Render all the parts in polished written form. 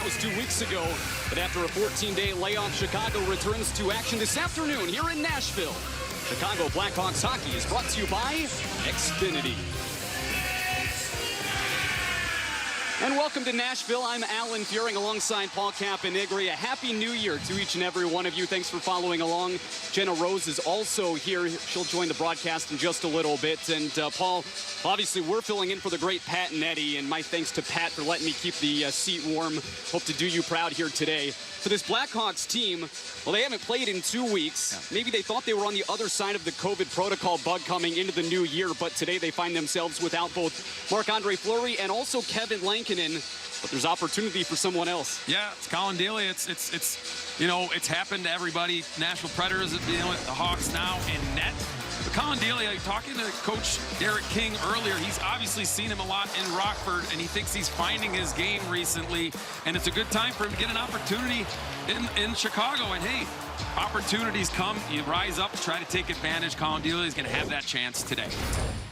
was 2 weeks ago. But after a 14-day layoff, Chicago returns to action this afternoon here in Nashville. Chicago Blackhawks hockey is brought to you by Xfinity. And welcome to Nashville. I'm Alan Fearing alongside Paul Caponigri. A happy new year to each and every one of you. Thanks for following along. Jenna Rose is also here. She'll join the broadcast in just a little bit. And Paul, obviously we're filling in for the great Pat and Eddie. And my thanks to Pat for letting me keep the seat warm. Hope to do you proud here today. For this Blackhawks team, well, they haven't played in 2 weeks. Yeah. Maybe they thought they were on the other side of the COVID protocol bug coming into the new year, but today they find themselves without both Marc-Andre Fleury and also Kevin Lankinen. But there's opportunity for someone else. Yeah, it's Colin Delia. It's happened to everybody. Nashville Predators dealing with the Hawks now in net. But Colin Delia, talking to Coach Derek King earlier, he's obviously seen him a lot in Rockford, and he thinks he's finding his game recently. And it's a good time for him to get an opportunity in Chicago. And hey, opportunities come, you rise up, try to take advantage. Colin Delia is going to have that chance today.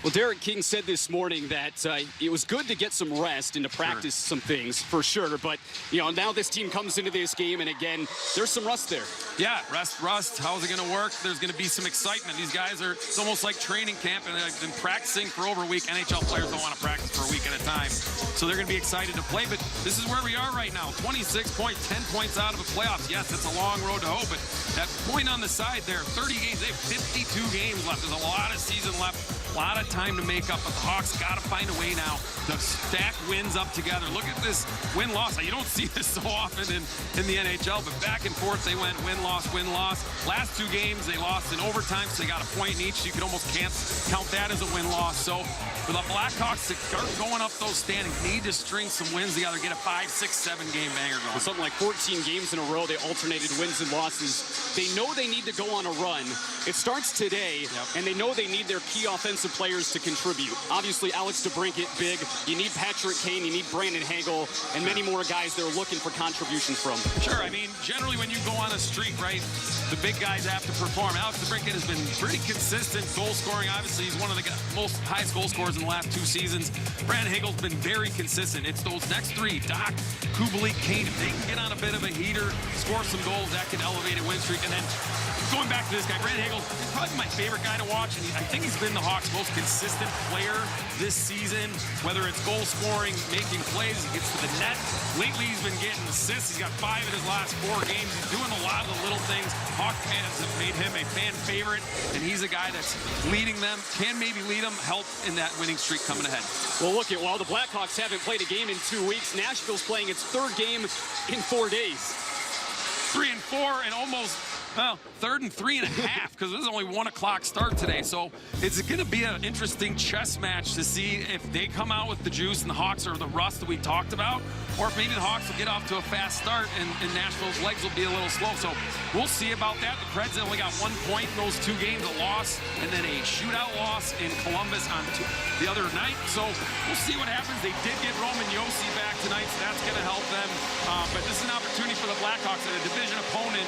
Well, Derek King said this morning that it was good to get some rest and to practice some things, for sure. But, now this team comes into this game, and again, there's some rust there. Yeah, rust. How's it going to work? There's going to be some excitement. These guys it's almost like training camp, and they've been practicing for over a week. NHL players don't want to practice for a week at a time. So they're going to be excited to play. But this is where we are right now. 26 points, 10 points out of the playoffs. Yes, it's a long road to hoe, but that point on the side there, 30 games, they have 52 games left. There's a lot of season left. A lot of time to make up, but the Hawks got to find a way now to stack wins up together. Look at this win-loss. You don't see this so often in the NHL, but back and forth they went win-loss, win-loss. Last 2 games they lost in overtime, so they got a point in each. You could almost can't count that as a win-loss. So for the Blackhawks to start going up those standings, need to string some wins together, get a 5, 6, 7 game banger going. With something like 14 games in a row, they alternated wins and losses. They know they need to go on a run. It starts today, and they know they need their key offensive players to contribute. Obviously, Alex DeBrincat, big. You need Patrick Kane, you need Brandon Hagel, and many more guys they're looking for contributions from. Sure, I mean, generally when you go on a streak, right, the big guys have to perform. Alex DeBrincat has been pretty consistent goal scoring. Obviously, he's one of the most highest goal scorers in the last 2 seasons. Brandon Hagel's been very consistent. It's those next 3, Doc, Kubalik, Kane. If they can get on a bit of a heater, score some goals, that can elevate a win streak. And then going back to this guy, Brandon Hagel, he's probably my favorite guy to watch, and I think he's been the Hawks' most consistent player this season, whether it's goal scoring, making plays, he gets to the net. Lately, he's been getting assists. He's got 5 in his last 4 games. He's doing a lot of the little things. Hawk fans have made him a fan favorite, and he's a guy that's leading them, can maybe lead them, help in that winning streak coming ahead. Well, look, while the Blackhawks haven't played a game in 2 weeks, Nashville's playing its 3rd game in 4 days. 3 and 4 and almost, well, 3rd and 3.5, because this is only 1 o'clock start today. So it's going to be an interesting chess match to see if they come out with the juice and the Hawks are the rust that we talked about, or if maybe the Hawks will get off to a fast start and Nashville's legs will be a little slow. So we'll see about that. The Preds only got 1 point in those 2 games, a loss, and then a shootout loss in Columbus on the other night. So we'll see what happens. They did get Roman Josi back tonight, so that's going to help them. But this is an opportunity for the Blackhawks and a division opponent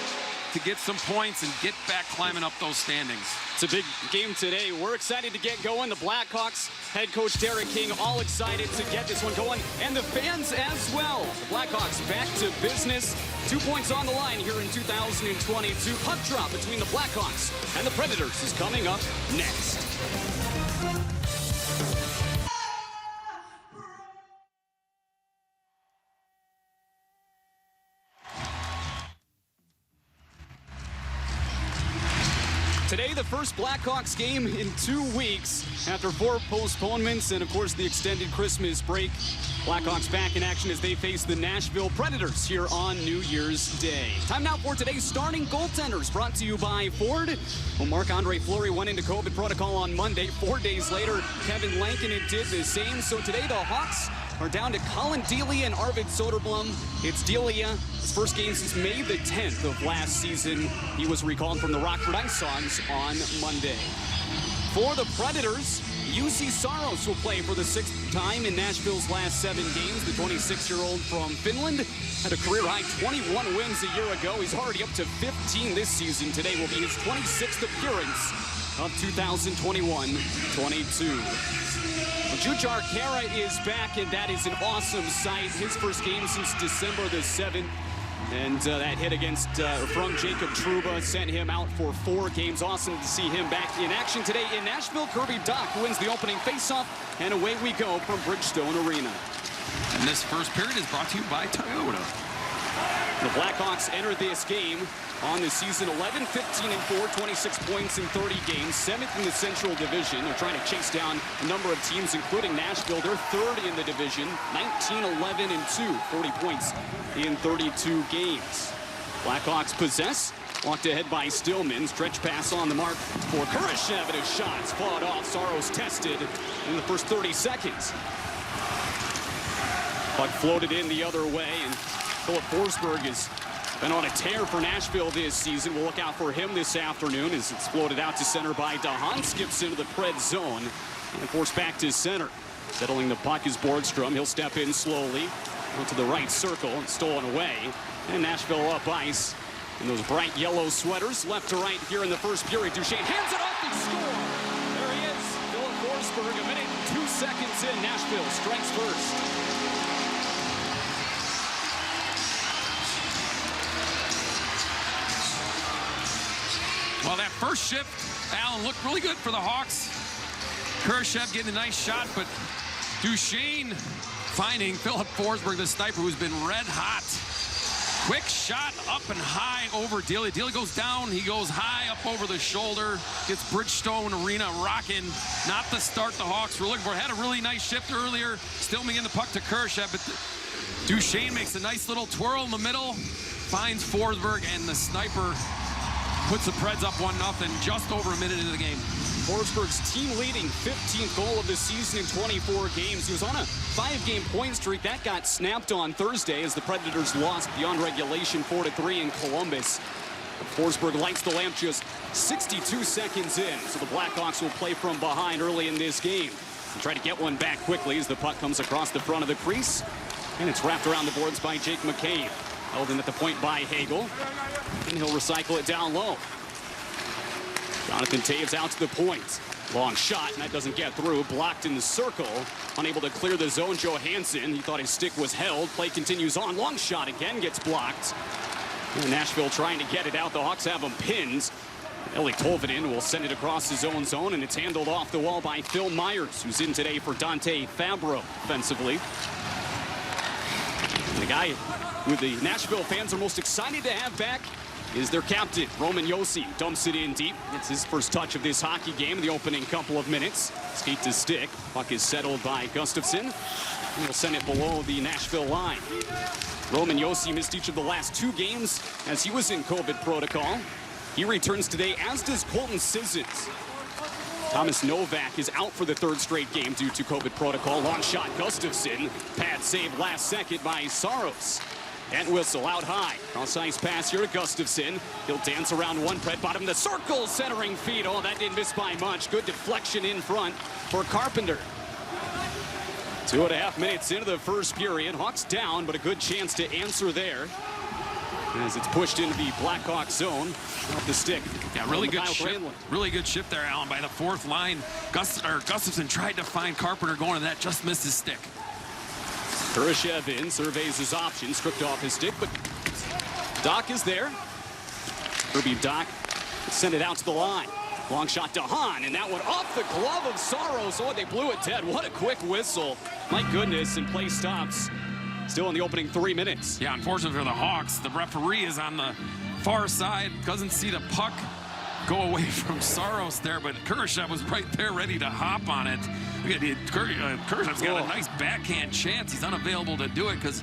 to get some points and get back climbing up those standings. It's a big game today. We're excited to get going. The Blackhawks head coach Derek King all excited to get this one going, and the fans as well. The Blackhawks back to business. 2 points on the line here in 2022. Puck drop between the Blackhawks and the Predators is coming up next. Today, the first Blackhawks game in 2 weeks after 4 postponements and, of course, the extended Christmas break. Blackhawks back in action as they face the Nashville Predators here on New Year's Day. Time now for today's starting goaltenders, brought to you by Ford. Well, Marc-Andre Fleury went into COVID protocol on Monday. 4 days later, Kevin Lankinen did the same. So today, the Hawks are down to Colin Delia and Arvid Soderblom. It's Delia, his first game since May the 10th of last season. He was recalled from the Rockford Ice Dogs on Monday. For the Predators, UC Saros will play for the 6th time in Nashville's last 7 games. The 26-year-old from Finland had a career-high 21 wins a year ago. He's already up to 15 this season. Today will be his 26th appearance of 2021-22. Jujhar Khaira is back, and that is an awesome sight. His first game since December the 7th. And that hit against from Jacob Trouba sent him out for 4 games. Awesome to see him back in action today in Nashville. Kirby Dach wins the opening faceoff, and away we go from Bridgestone Arena. And this first period is brought to you by Toyota. The Blackhawks enter this game on the season 11-15-4, 26 points in 30 games, 7th in the Central Division. They're trying to chase down a number of teams, including Nashville. They're 3rd in the division, 19-11-2, 40 points in 32 games. Blackhawks possess, walked ahead by Stillman. Stretch pass on the mark for Kurashev, and his shots fought off. Saros tested in the first 30 seconds. Puck floated in the other way, and Philip Forsberg has been on a tear for Nashville this season. We'll look out for him this afternoon as it's floated out to center by DeHaan. Skips into the Pred zone and forced back to center. Settling the puck is Borgstrom. He'll step in slowly into the right circle and stolen away. And Nashville up ice in those bright yellow sweaters. Left to right here in the first period. Duchesne hands it off and score. There he is, Philip Forsberg. 1 minute and 2 seconds in. Nashville strikes first. Well, that first shift, Alan, looked really good for the Hawks. Kurashev getting a nice shot, but Duchesne finding Philip Forsberg, the sniper, who's been red hot. Quick shot up and high over Dilly. Dilly goes down, he goes high up over the shoulder, gets Bridgestone Arena rocking. Not the start the Hawks were looking for. Had a really nice shift earlier, still getting the puck to Kurashev, but Duchesne makes a nice little twirl in the middle, finds Forsberg, and the sniper puts the Preds up 1-0 just over a minute into the game. Forsberg's team-leading 15th goal of the season in 24 games. He was on a 5-game point streak. That got snapped on Thursday as the Predators lost beyond regulation 4-3 in Columbus. Forsberg lights the lamp just 62 seconds in, so the Blackhawks will play from behind early in this game. They'll try to get one back quickly as the puck comes across the front of the crease, and it's wrapped around the boards by Jake McCabe. Held in at the point by Hagel, and he'll recycle it down low. Jonathan Taves out to the point. Long shot, and that doesn't get through. Blocked in the circle. Unable to clear the zone, Johansson. He thought his stick was held. Play continues on. Long shot again gets blocked. And Nashville trying to get it out. The Hawks have him pinned. Eli Tolvanen will send it across his own zone, and it's handled off the wall by Phil Myers, who's in today for Dante Fabro offensively. And the guy who the Nashville fans are most excited to have back is their captain, Roman Josi. Dumps it in deep. It's his first touch of this hockey game in the opening couple of minutes. Skate to stick. Puck is settled by Gustafsson. And he'll send it below the Nashville line. Roman Josi missed each of the last 2 games as he was in COVID protocol. He returns today, as does Colton Sissons. Thomas Novak is out for the 3rd straight game due to COVID protocol. Long shot, Gustafsson. Pad saved last second by Saros. And whistle out high. Cross-ice pass here to Gustafsson. He'll dance around one Pred bottom of the circle, centering feet. Oh, that didn't miss by much. Good deflection in front for Carpenter. 2.5 minutes into the first period. Hawks down, but a good chance to answer there as it's pushed into the Blackhawks zone. Off the stick. Yeah, really good shift. Really good shift there, Alan, by the 4th line. Gustafsson tried to find Carpenter going to that, just missed his stick. Kurashev in, surveys his options, stripped off his stick, but Dach is there. Kirby Dach sent it out to the line. Long shot to DeHaan, and that one off the glove of Saros. Oh, they blew it dead. What a quick whistle. My goodness, and play stops. Still in the opening 3 minutes. Yeah, unfortunately for the Hawks, the referee is on the far side, doesn't see the puck go away from Saros there, but Kurashev was right there ready to hop on it. Kurashev's got a nice backhand chance. He's unavailable to do it because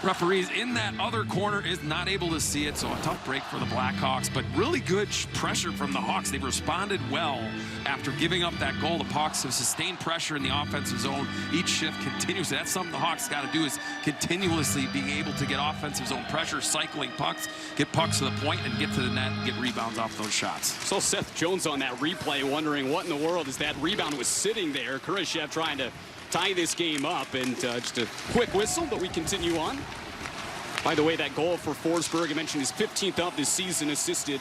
referees in that other corner is not able to see it, so a tough break for the Blackhawks, but really good pressure from the Hawks. They've responded well after giving up that goal. The Hawks have sustained pressure in the offensive zone. Each shift continues. That's something the Hawks got to do, is continuously being able to get offensive zone pressure, cycling pucks, get pucks to the point, and get to the net and get rebounds off those shots. So Seth Jones on that replay wondering what in the world is that rebound was sitting there. Kurashev trying to tie this game up, and just a quick whistle, but we continue on. By the way, that goal for Forsberg, I mentioned, his 15th of this season, assisted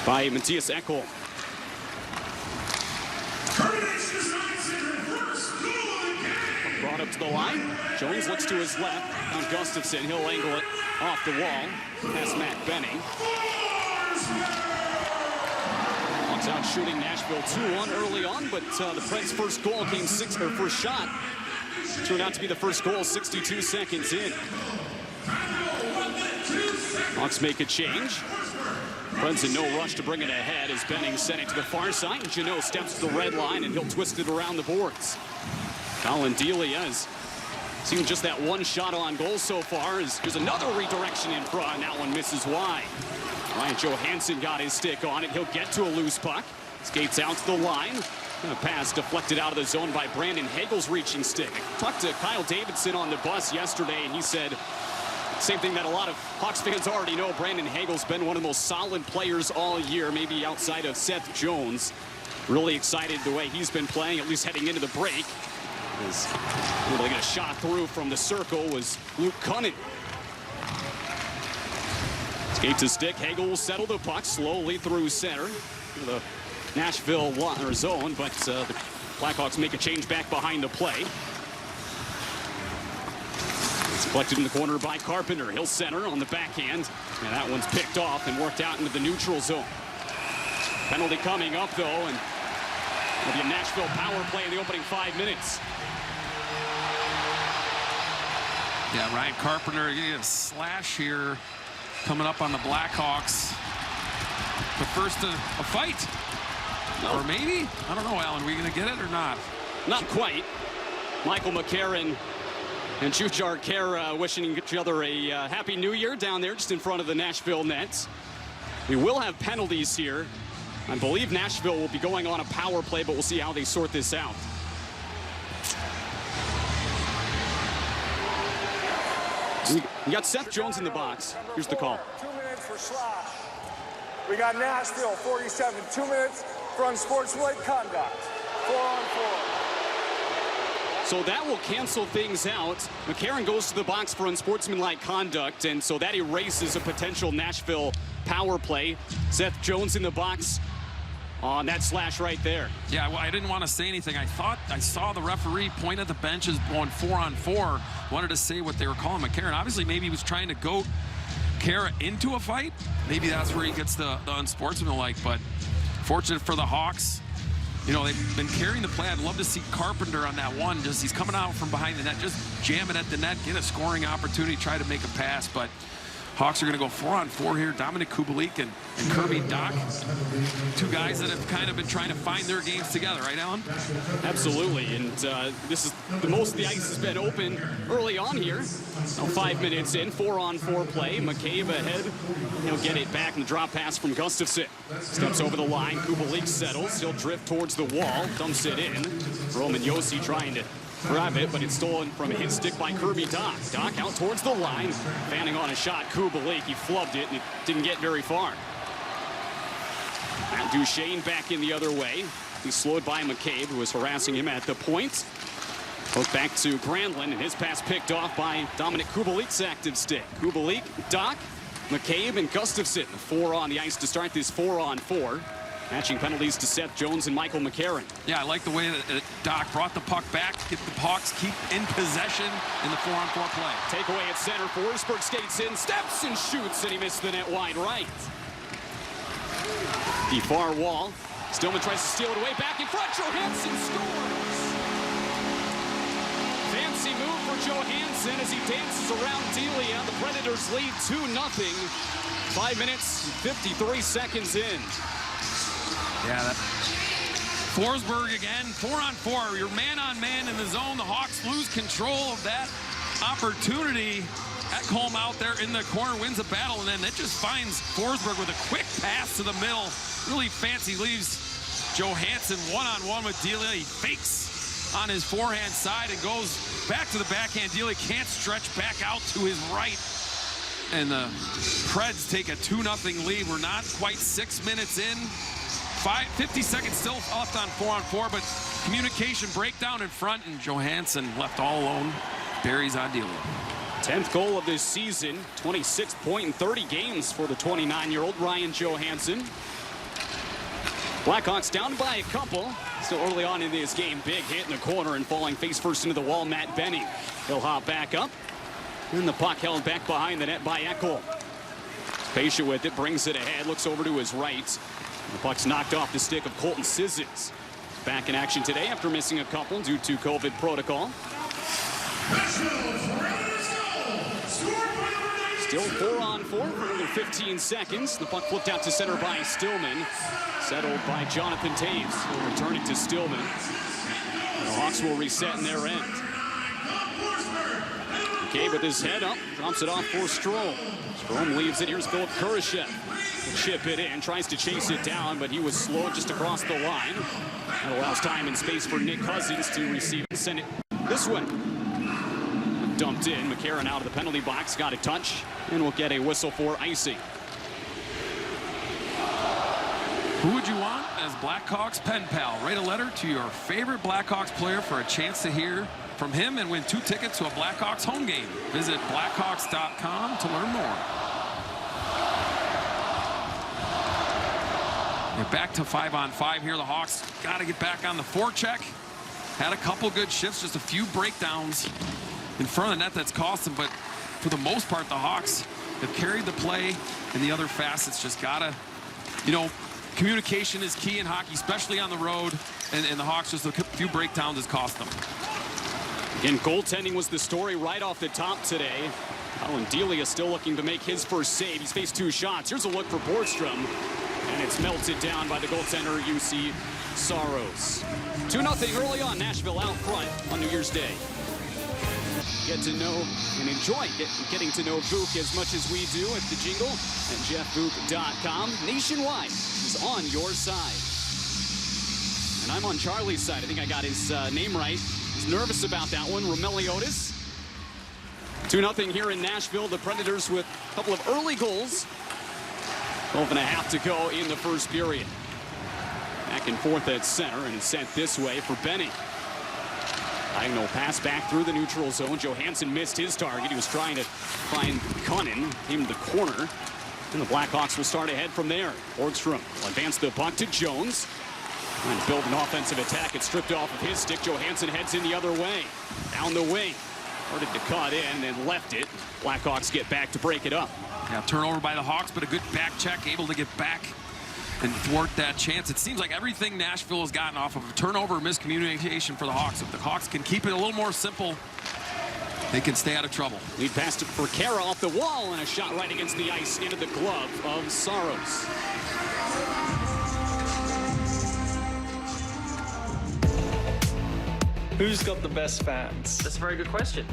by Matthias Ekholm. brought up to the line. Jones looks to his left. Now Gustafsson, he'll angle it off the wall. Past Matt Benning. Hawks out shooting Nashville 2-1 early on, but the Preds' first goal came first shot turned out to be the first goal 62 seconds in. Hawks make a change. Preds in no rush to bring it ahead as Benning sent it to the far side. And Jeannot steps to the red line and he'll twist it around the boards. Colin Delia has seen just that one shot on goal so far. There's another redirection in front, and that one misses wide. Ryan Johansson got his stick on it. He'll get to a loose puck. Skates out to the line. And a pass deflected out of the zone by Brandon Hagel's reaching stick. Talked to Kyle Davidson on the bus yesterday, and he said same thing that a lot of Hawks fans already know. Brandon Hagel's been one of the most solid players all year, maybe outside of Seth Jones. Really excited the way he's been playing, at least heading into the break. As able to get a shot through from the circle was Luke Cunnin. Skate to stick. Hagel will settle the puck slowly through center. The Nashville zone, but the Blackhawks make a change back behind the play. It's collected in the corner by Carpenter. He'll center on the backhand, and that one's picked off and worked out into the neutral zone. Penalty coming up, though, and it'll be a Nashville power play in the opening 5 minutes. Yeah, Ryan Carpenter, you get a slash here coming up on the Blackhawks. The first a fight. No. Or maybe? I don't know, Alan. Are we going to get it or not? Not quite. Michael McCarron and Jujar Kara wishing each other a happy new year down there just in front of the Nashville Nets. We will have penalties here. I believe Nashville will be going on a power play, but we'll see how they sort this out. You got Seth Jones in the box. Here's the call. 2 minutes for slash. We got Nashville 47. 2 minutes for unsportsmanlike conduct. 4-on-4. So that will cancel things out. McCarron goes to the box for unsportsmanlike conduct, and so that erases a potential Nashville power play. Seth Jones in the box on that slash right there. Yeah, well, I didn't want to say anything. I thought I saw the referee point at the benches going 4-on-4. Wanted to say what they were calling McCarron. Obviously, maybe he was trying to go Kara into a fight. Maybe that's where he gets the unsportsmanlike, but fortunate for the Hawks. You know, they've been carrying the play. I'd love to see Carpenter on that one. Just he's coming out from behind the net, just jam it at the net, get a scoring opportunity, try to make a pass. But Hawks are going to go 4-on-4 here. Dominic Kubalik and Kirby Dach, two guys that have kind of been trying to find their games together, right, Alan? Absolutely, and this is the most the ice has been open early on here. Now 5 minutes in, 4-on-4 play. McCabe ahead. He'll get it back in the drop pass from Gustafsson. Steps over the line. Kubalik settles. He'll drift towards the wall. Dumps it in. Roman Josi trying to grab it, but it's stolen from his stick by Kirby Dach. Dach out towards the line. Fanning on a shot. Kubalik, he flubbed it, and it didn't get very far. Matt Duchesne back in the other way. He's slowed by McCabe, who was harassing him at the point. Hook back to Granlund, and his pass picked off by Dominic Kubalik's active stick. Kubalik, Dach, McCabe, and Gustafsson. 4 on the ice to start this 4-on-4. Matching penalties to Seth Jones and Michael McCarron. Yeah, I like the way that Dach brought the puck back, get the Hawks keep in possession in the 4-on-4 play. Takeaway at center. Forsberg skates in, steps and shoots, and he missed the net wide right. The far wall. Stillman tries to steal it away. Back in front. Johansson scores. Fancy move for Johansson as he dances around Delia. The Predators lead 2-0. 5 minutes, 53 seconds in. Yeah, that Forsberg again, 4-on-4. You're man-on-man in the zone. The Hawks lose control of that opportunity. Ekholm out there in the corner wins a battle, and then it just finds Forsberg with a quick pass to the middle. Really fancy, leaves Johansson one-on-one with Delia. He fakes on his forehand side and goes back to the backhand. Delia can't stretch back out to his right. And the Preds take a 2-0 lead. We're not quite 6 minutes in. 50 seconds still left on 4-on-4, but communication breakdown in front, and Johansson left all alone. Buries on Delia. 10th goal of this season, 26th point in 30 games for the 29-year-old Ryan Johansson. Blackhawks down by a couple. Still early on in this game. Big hit in the corner and falling face first into the wall, Matt Benning. He'll hop back up. And the puck held back behind the net by Ekholm. Patient with it, brings it ahead, looks over to his right. The puck's knocked off the stick of Colton Sissons. Back in action today after missing a couple due to COVID protocol. Still 4-on-4 for another 15 seconds. The puck flipped out to center by Stillman. Settled by Jonathan Taves. He'll return it to Stillman. The Hawks will reset in their end. McCabe with his head up, drops it off for Strome. Strome leaves it. Here's Philip Kurashev. He'll chip it in, tries to chase it down, but he was slow just across the line. That allows time and space for Nick Cousins to receive and send it this way. Dumped in. McCarron out of the penalty box, got a touch, and we'll get a whistle for icing. Who would you want as Blackhawks pen pal? Write a letter to your favorite Blackhawks player for a chance to hear from him and win 2 tickets to a Blackhawks home game. Visit Blackhawks.com to learn more. We're back to 5-on-5 here. The Hawks got to get back on the forecheck. Had a couple good shifts, just a few breakdowns in front of the net that's cost them. But for the most part, the Hawks have carried the play, and the other facets just got to, you know, communication is key in hockey, especially on the road, and the Hawks, just a few breakdowns has cost them. Again, goaltending was the story right off the top today. Alan Delia still looking to make his first save. He's faced 2 shots. Here's a look for Borgstrom, and it's melted down by the goaltender, UC Saros. 2-0 early on, Nashville out front on New Year's Day. Get to know and enjoy getting to know Vuk as much as we do at the Jingle at jeffvuk.com. Nationwide is on your side. And I'm on Charlie's side. I think I got his name right. He's nervous about that one. Romeliotis. 2-0 here in Nashville. The Predators with a couple of early goals. 12.5 to go in the first period. Back and forth at center, and it's sent this way for Benning. Diagonal pass back through the neutral zone. Johansson missed his target. He was trying to find Cunnin. Came to the corner. And the Blackhawks will start ahead from there. Borgstrom will advance the puck to Jones. Trying to build an offensive attack. It's stripped off of his stick. Johansson heads in the other way. Down the wing. Started to cut in and left it. Blackhawks get back to break it up. Yeah, turnover by the Hawks, but a good back check, able to get back and thwart that chance. It seems like everything Nashville has gotten off of a turnover or miscommunication for the Hawks. If the Hawks can keep it a little more simple, they can stay out of trouble. Lead passed it for Kara off the wall, and a shot right against the ice into the glove of Saros. Who's got the best fans? That's a very good question.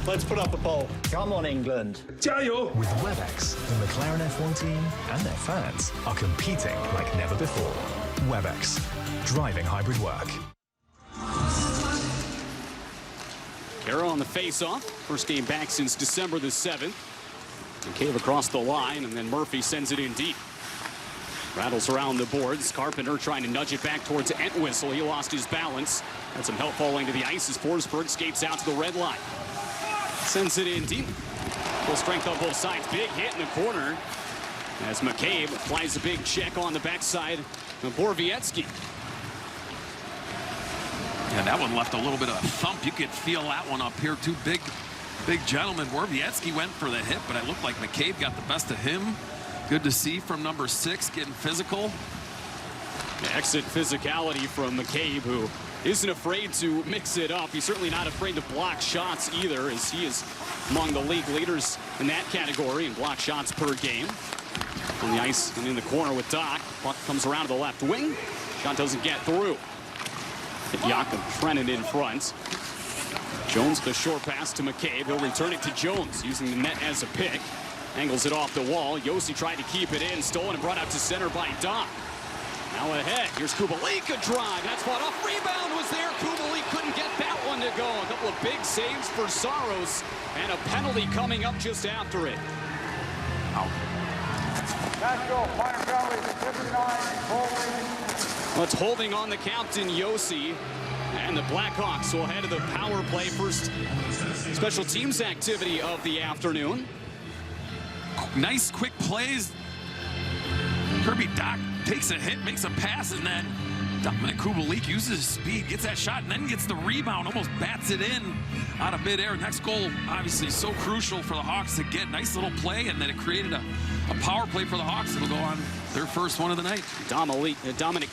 Let's put up a poll. Come on, England. With WebEx, the McLaren F1 team and their fans are competing like never before. WebEx, driving hybrid work. Kara on the face-off. First game back since December the 7th. McCabe across the line, and then Murphy sends it in deep. Rattles around the boards. Carpenter trying to nudge it back towards Entwistle. He lost his balance. Had some help falling to the ice as Forsberg skates out to the red line. Sends it in deep. Full strength on both sides. Big hit in the corner as McCabe applies a big check on the backside of Borowiecki. Yeah, that one left a little bit of a thump. You could feel that one up here. 2 big gentlemen. Borowiecki went for the hit, but it looked like McCabe got the best of him. Good to see from number 6 getting physical. Exit physicality from McCabe, who isn't afraid to mix it up. He's certainly not afraid to block shots either, as he is among the league leaders in that category in block shots per game. On the ice and in the corner with Doc. Puck comes around to the left wing. Shot doesn't get through. Hit Jakob Trenin in front. Jones the short pass to McCabe. He'll return it to Jones, using the net as a pick. Angles it off the wall. Yossi tried to keep it in. Stolen and brought out to center by Doc. Now ahead. Here's Kubalik, a drive. That's fought off. Rebound was there. Kubalik couldn't get that one to go. A couple of big saves for Saros, and a penalty coming up just after it. Out. Nashville, fire penalty, 59, holding. Well, it's holding on the captain, Yossi. And the Blackhawks will head to the power play. First special teams activity of the afternoon. Nice quick plays. Kirby Doc takes a hit, makes a pass, and then Dominik Kubalik uses his speed, gets that shot, and then gets the rebound, almost bats it in out of midair. Next goal, obviously, so crucial for the Hawks to get. Nice little play, and then it created a power play for the Hawks. It'll go on their first one of the night. Dominik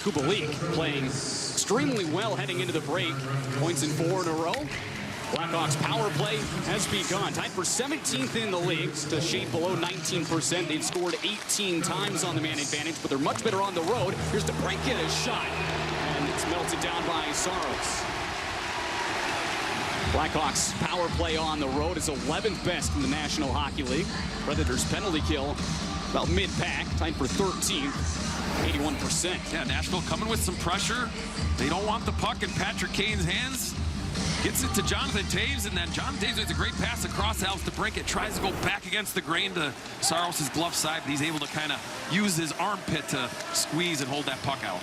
Kubalik playing extremely well heading into the break. Points in 4 in a row. Blackhawks power play has begun. Tied for 17th in the league, to shade below 19%. They've scored 18 times on the man advantage, but they're much better on the road. Here's DeBrincat, a shot, and it's melted down by Saros. Blackhawks power play on the road is 11th best in the National Hockey League. Predators penalty kill about mid-pack, tied for 13th, 81%. Yeah, Nashville coming with some pressure. They don't want the puck in Patrick Kane's hands. Gets it to Jonathan Toews, and then Jonathan Toews with a great pass across Alex DeBrincat. Tries to go back against the grain to Saros' glove side, but he's able to kind of use his armpit to squeeze and hold that puck out.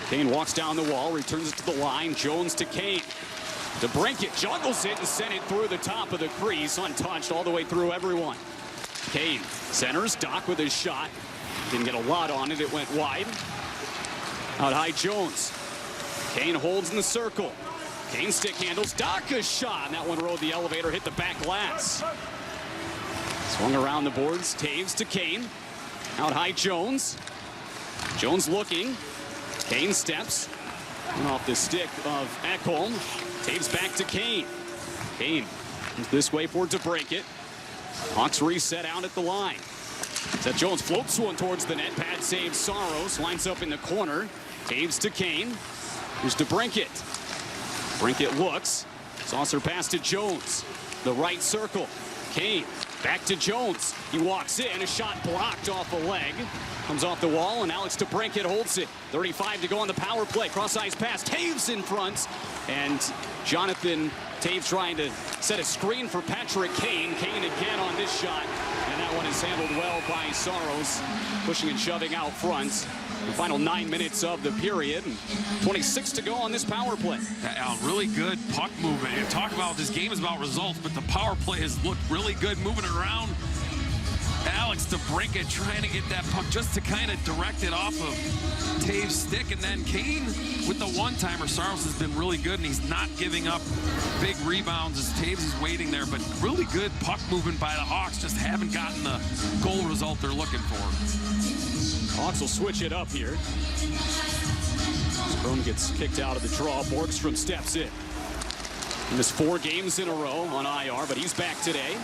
Kane walks down the wall, returns it to the line. Jones to Kane. DeBrincat juggles it and sent it through the top of the crease, untouched all the way through everyone. Kane centers, Doc with his shot. Didn't get a lot on it, it went wide. Out high Jones. Kane holds in the circle. Kane stick handles, Doc a shot, and that one rode the elevator, hit the back glass. Swung around the boards, Toews to Kane. Out high Jones. Jones looking. Kane steps. And off the stick of Ekholm. Toews back to Kane. Kane this way for DeBrincat. Hawks reset out at the line. Seth Jones floats one towards the net. Pad saves Saros. Lines up in the corner. Toews to Kane. Here's DeBrincat. DeBrincat looks. Saucer pass to Jones. The right circle. Kane back to Jones. He walks in. A shot blocked off a leg. Comes off the wall, and Alex DeBrincat holds it. 35 to go on the power play. Cross-ice pass. Toews in front. And Jonathan Toews trying to set a screen for Patrick Kane. Kane again on this shot. And that one is handled well by Saros. Pushing and shoving out front. The final 9 minutes of the period. 26 to go on this power play. Really good puck movement. You talk about this game is about results, but the power play has looked really good, moving it around. Alex DeBrincat trying to get that puck just to kind of direct it off of Toews' stick, and then Kane with the one-timer. Saros has been really good, and he's not giving up big rebounds as Toews is waiting there, but really good puck movement by the Hawks. Just haven't gotten the goal result they're looking for. Hawks will switch it up here. Strom gets kicked out of the draw. Borgstrom steps in. He missed 4 games in a row on IR, but he's back today.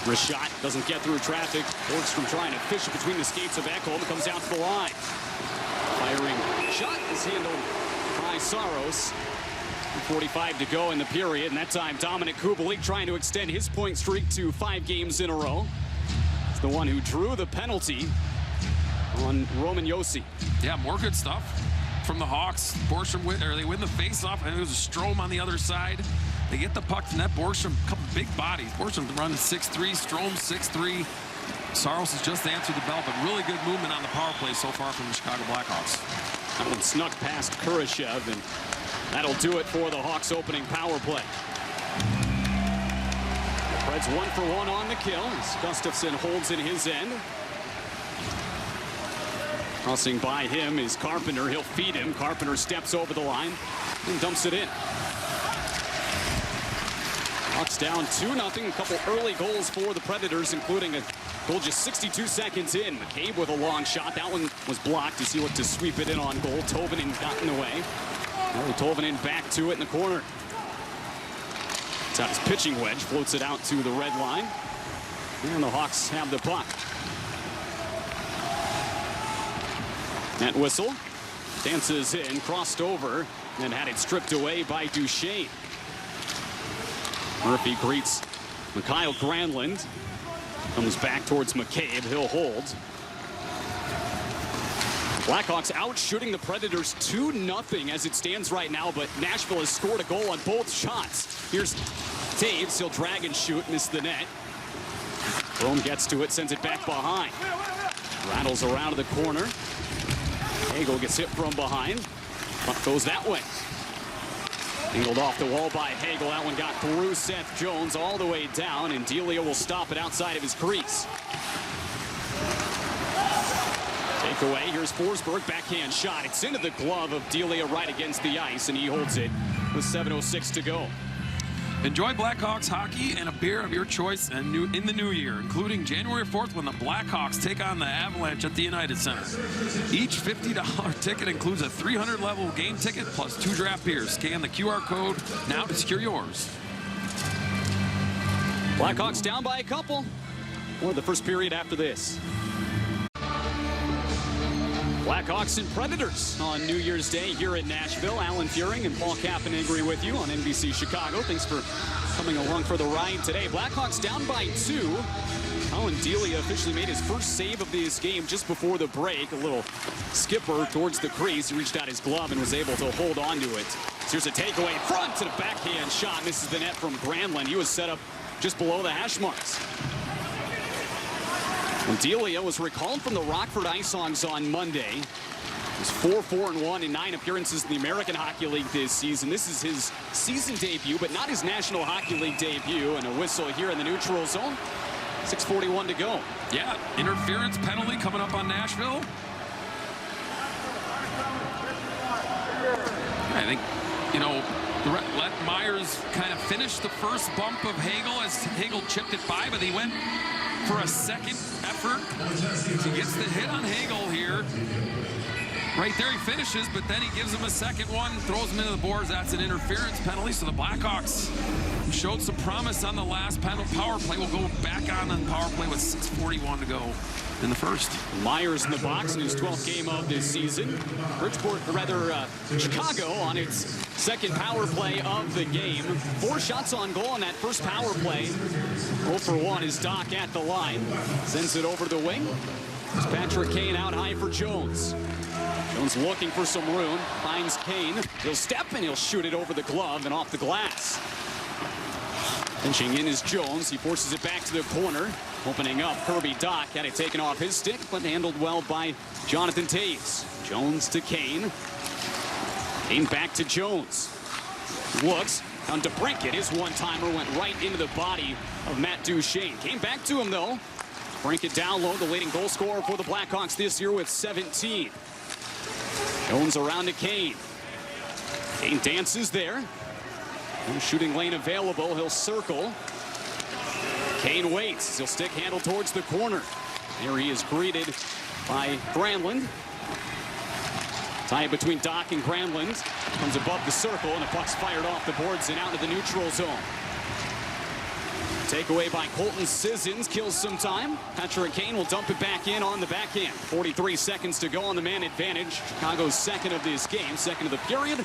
Rashad doesn't get through traffic. Borgstrom trying to fish it between the skates of Ekholm. Comes out to the line. Firing shot is handled by Saros. 45 to go in the period, and that time Dominik Kubalik trying to extend his point streak to 5 games in a row. It's the one who drew the penalty on Roman Josi. Yeah, more good stuff from the Hawks. Borgstrom they win the faceoff, and it was a Strome on the other side. They get the puck to net. Borgstrom, a couple big bodies. Borgstrom running 6'3", Strome 6'3". Saros has just answered the bell, but really good movement on the power play so far from the Chicago Blackhawks. That one snuck past Kurashev, and that'll do it for the Hawks' opening power play. The Preds 1 for 1 on the kill as Gustafsson holds in his end. Crossing by him is Carpenter. He'll feed him. Carpenter steps over the line and dumps it in. Hawks down 2-0. A couple early goals for the Predators, including a goal just 62 seconds in. McCabe with a long shot. That one was blocked as he looked to sweep it in on goal. Tovanen got in the way. Tovanen back to it in the corner. It's out his pitching wedge. Floats it out to the red line. And the Hawks have the puck. That whistle. Dances in, crossed over, and had it stripped away by Duchesne. Murphy greets Mikhail Granlund. Comes back towards McCabe. He'll hold. Blackhawks out shooting the Predators 2-0 as it stands right now, but Nashville has scored a goal on both shots. Here's Toews. He'll drag and shoot, miss the net. Rome gets to it, sends it back behind. Rattles around to the corner. Hagel gets hit from behind. Puck goes that way. Angled off the wall by Hagel. That one got through Seth Jones all the way down, and Delia will stop it outside of his crease. Takeaway. Here's Forsberg. Backhand shot. It's into the glove of Delia right against the ice, and he holds it with 7:06 to go. Enjoy Blackhawks hockey and a beer of your choice in the new year, including January 4th when the Blackhawks take on the Avalanche at the United Center. Each $50 ticket includes a 300-level game ticket plus 2 draft beers. Scan the QR code now to secure yours. Blackhawks down by a couple. Or the first period after this. Blackhawks and Predators on New Year's Day here in Nashville. Alan Furing and Paul Cappenegri with you on NBC Chicago. Thanks for coming along for the ride today. Blackhawks down by 2. Colin Delia officially made his first save of this game just before the break. A little skipper towards the crease. He reached out his glove and was able to hold on to it. So here's a takeaway in front to the backhand shot. Misses the net from Granlund. He was set up just below the hash marks. And Delia was recalled from the Rockford Ice Hogs on Monday. He's 4-4-1 in 9 appearances in the American Hockey League this season. This is his season debut, but not his National Hockey League debut. And a whistle here in the neutral zone. 6:41 to go. Yeah, interference penalty coming up on Nashville. I think, you know, let Myers kind of finish the first bump of Hagel as Hagel chipped it by, but he went for a second effort. He gets the hit on Hagel here. Right there he finishes, but then he gives him a second one, throws him into the boards. That's an interference penalty. So the Blackhawks showed some promise on the last power play. We'll go back on the power play with 6:41 to go in the first. Myers in the box in his 12th game of this season. Chicago on its second power play of the game. 4 shots on goal on that first power play. 0 for 1 is Doc at the line. Sends it over the wing. It's Patrick Kane out high for Jones. Jones looking for some room. Finds Kane. He'll step and he'll shoot it over the glove and off the glass. Pinching in is Jones. He forces it back to the corner. Opening up, Kirby Doc had it taken off his stick, but handled well by Jonathan Toews. Jones to Kane. Kane back to Jones. Looks on DeBrincat. His one-timer went right into the body of Matt Duchene. Came back to him, though. DeBrincat down low, the leading goal scorer for the Blackhawks this year with 17. Jones around to Kane. Kane dances there. No shooting lane available. He'll circle. Kane waits. He'll stick handle towards the corner. Here he is greeted by Granlund. Tie between Doc and Granlund. Comes above the circle, and the puck's fired off the boards and out of the neutral zone. Takeaway by Colton Sissons kills some time. Patrick Kane will dump it back in on the backhand. 43 seconds to go on the man advantage. Chicago's second of this game, second of the period.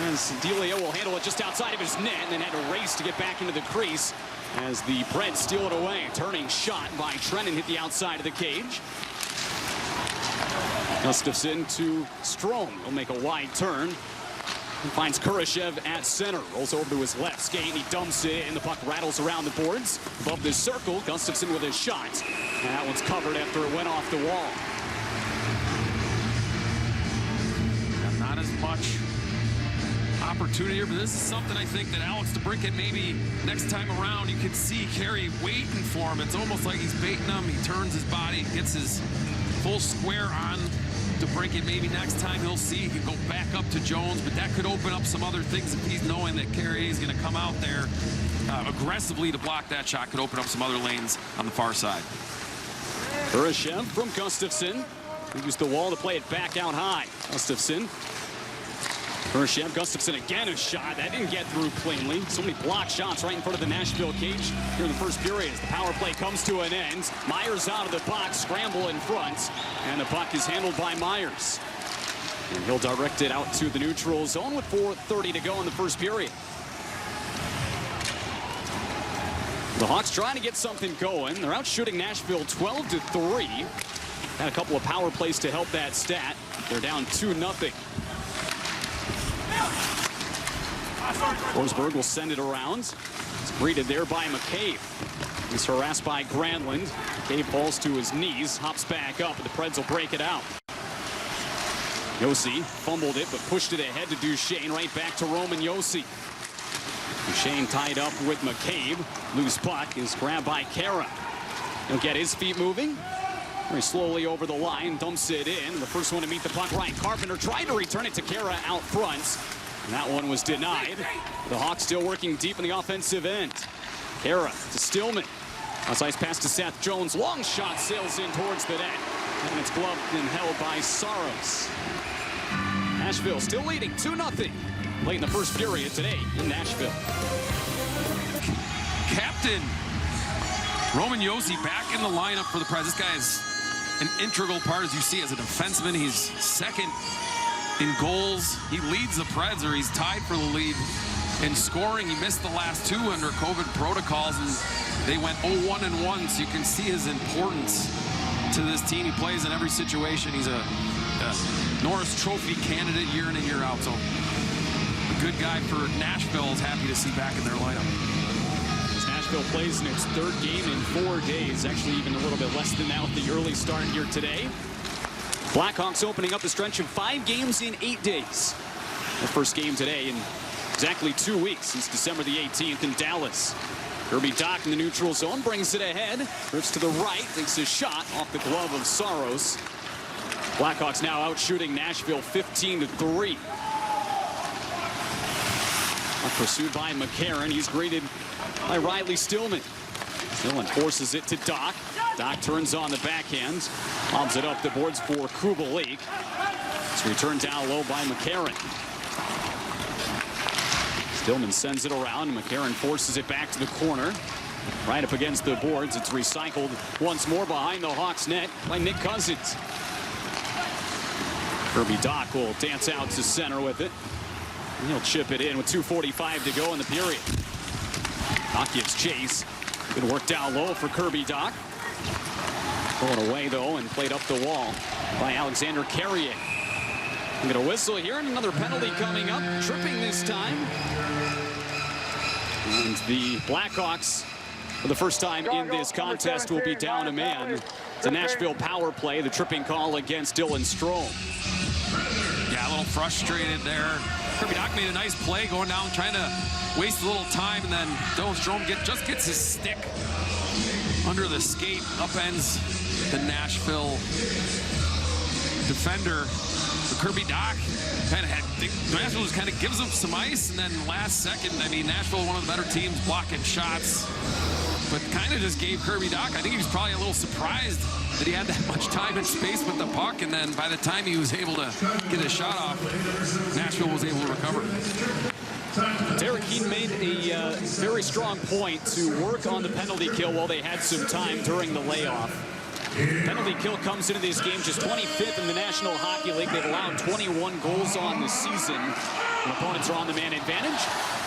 As Delia will handle it just outside of his net and then had to race to get back into the crease as the Preds steal it away. Turning shot by Trennan hit the outside of the cage. Gustafsson to Strome. He'll make a wide turn. He finds Kurashev at center. Rolls over to his left skate. He dumps it, and the puck rattles around the boards. Above the circle, Gustafsson with his shot. And that one's covered after it went off the wall. Not as much opportunity here, but this is something I think that Alex DeBrincat maybe next time around you can see Carey waiting for him. It's almost like he's baiting him. He turns his body, gets his full square on DeBrincat. Maybe next time he'll see he can go back up to Jones, but that could open up some other things if he's knowing that Carey is going to come out there aggressively to block that shot. Could open up some other lanes on the far side. Kurashev from Gustafsson. He used the wall to play it back out high. Gustafsson. Kurashev, Gustafsson again a shot. That didn't get through cleanly. So many blocked shots right in front of the Nashville cage here in the first period as the power play comes to an end. Myers out of the box, scramble in front, and the puck is handled by Myers. And he'll direct it out to the neutral zone with 4:30 to go in the first period. The Hawks trying to get something going. They're out shooting Nashville 12-3. Had a couple of power plays to help that stat. They're down 2-0. Forsberg will send it around. It's greeted there by McCabe. He's harassed by Granlund. McCabe falls to his knees, hops back up, and the Preds will break it out. Josi fumbled it, but pushed it ahead to Duchene, right back to Roman Josi. Duchene tied up with McCabe. Loose puck is grabbed by Kara. He'll get his feet moving. Very slowly over the line, dumps it in. The first one to meet the puck, Ryan Carpenter tried to return it to Kara out front. And that one was denied. The Hawks still working deep in the offensive end. Kara to Stillman. Outside pass to Seth Jones. Long shot sails in towards the net. And it's gloved and held by Saros. Nashville still leading 2-0. Late in the first period today in Nashville. Captain Roman Josi back in the lineup for the Preds. This guy is an integral part, as you see, as a defenseman. He's second in goals. He leads the Preds, or he's tied for the lead in scoring. He missed the last two under COVID protocols, and they went 0-1-1, so you can see his importance to this team. He plays in every situation. He's a Norris Trophy candidate year in and year out, so a good guy for Nashville is happy to see back in their lineup. As Nashville plays in its third game in 4 days, actually even a little bit less than that with the early start here today. Blackhawks opening up a stretch of 5 games in 8 days. The first game today in exactly 2 weeks since December the 18th in Dallas. Kirby Dach in the neutral zone, brings it ahead, drifts to the right, takes a shot off the glove of Saros. Blackhawks now out shooting Nashville 15-3. Pursued by McCarron. He's greeted by Riley Stillman. Stillman forces it to Dach. Dach turns on the backhand, lobs it up the boards for Kubalik. It's returned down low by McCarron. Stillman sends it around. McCarron forces it back to the corner. Right up against the boards. It's recycled once more behind the Hawks net by Nick Cousins. Kirby Dach will dance out to center with it. And he'll chip it in with 2:45 to go in the period. Dach gives chase. Good work down low for Kirby Dach. Thrown away, though, and played up the wall by Alexander Carrier. We get a whistle here, and another penalty coming up. Tripping this time. And the Blackhawks, for the first time in this contest, will be down a man. It's a Nashville power play, the tripping call against Dylan Strome. Yeah, a little frustrated there. Kirby Dach made a nice play going down, trying to waste a little time, and then Dylan Strome just gets his stick under the skate, upends the Nashville defender. So Kirby Dach Nashville just kind of gives him some ice, and then last second, I mean, Nashville, one of the better teams blocking shots, but kind of just gave Kirby Dach. I think he was probably a little surprised that he had that much time and space with the puck, and then by the time he was able to get a shot off, Nashville was able to recover. Derek Keane made a very strong point to work on the penalty kill while they had some time during the layoff. Penalty kill comes into this game just 25th in the National Hockey League. They've allowed 21 goals on the season. The opponents are on the man advantage.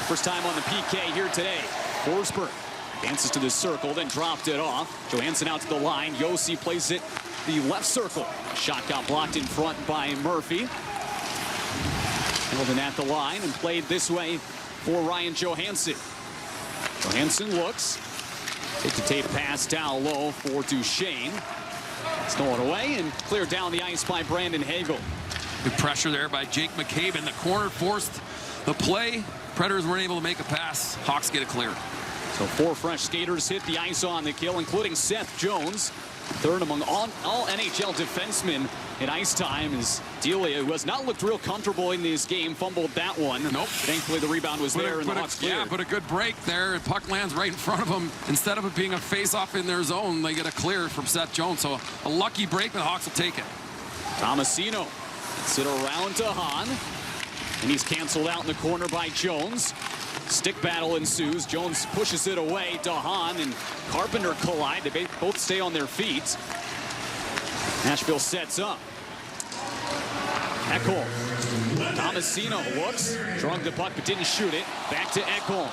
First time on the PK here today. Forsberg dances to the circle, then dropped it off. Johansson out to the line. Josi plays it the left circle. Shot got blocked in front by Murphy. Held in at the line and played this way for Ryan Johansson. Johansson looks. Tape pass down low for Duchesne. Stolen away and cleared down the ice by Brandon Hagel. Good pressure there by Jake McCabe in the corner, forced the play. Predators weren't able to make a pass. Hawks get it cleared. So 4 fresh skaters hit the ice on the kill, including Seth Jones. Third among all NHL defensemen in ice time is Delia, who has not looked real comfortable in this game, fumbled that one. Nope. Thankfully, the rebound was there and the Hawks cleared. Yeah, but a good break there. Puck lands right in front of them. Instead of it being a face-off in their zone, they get a clear from Seth Jones. So a lucky break, and the Hawks will take it. Tomasino sit around to Hahn, and he's canceled out in the corner by Jones. Stick battle ensues. Jones pushes it away. Hahn and Carpenter collide. They both stay on their feet. Nashville sets up. Ekholm. Tomasino looks. Drug the puck but didn't shoot it. Back to Ekholm.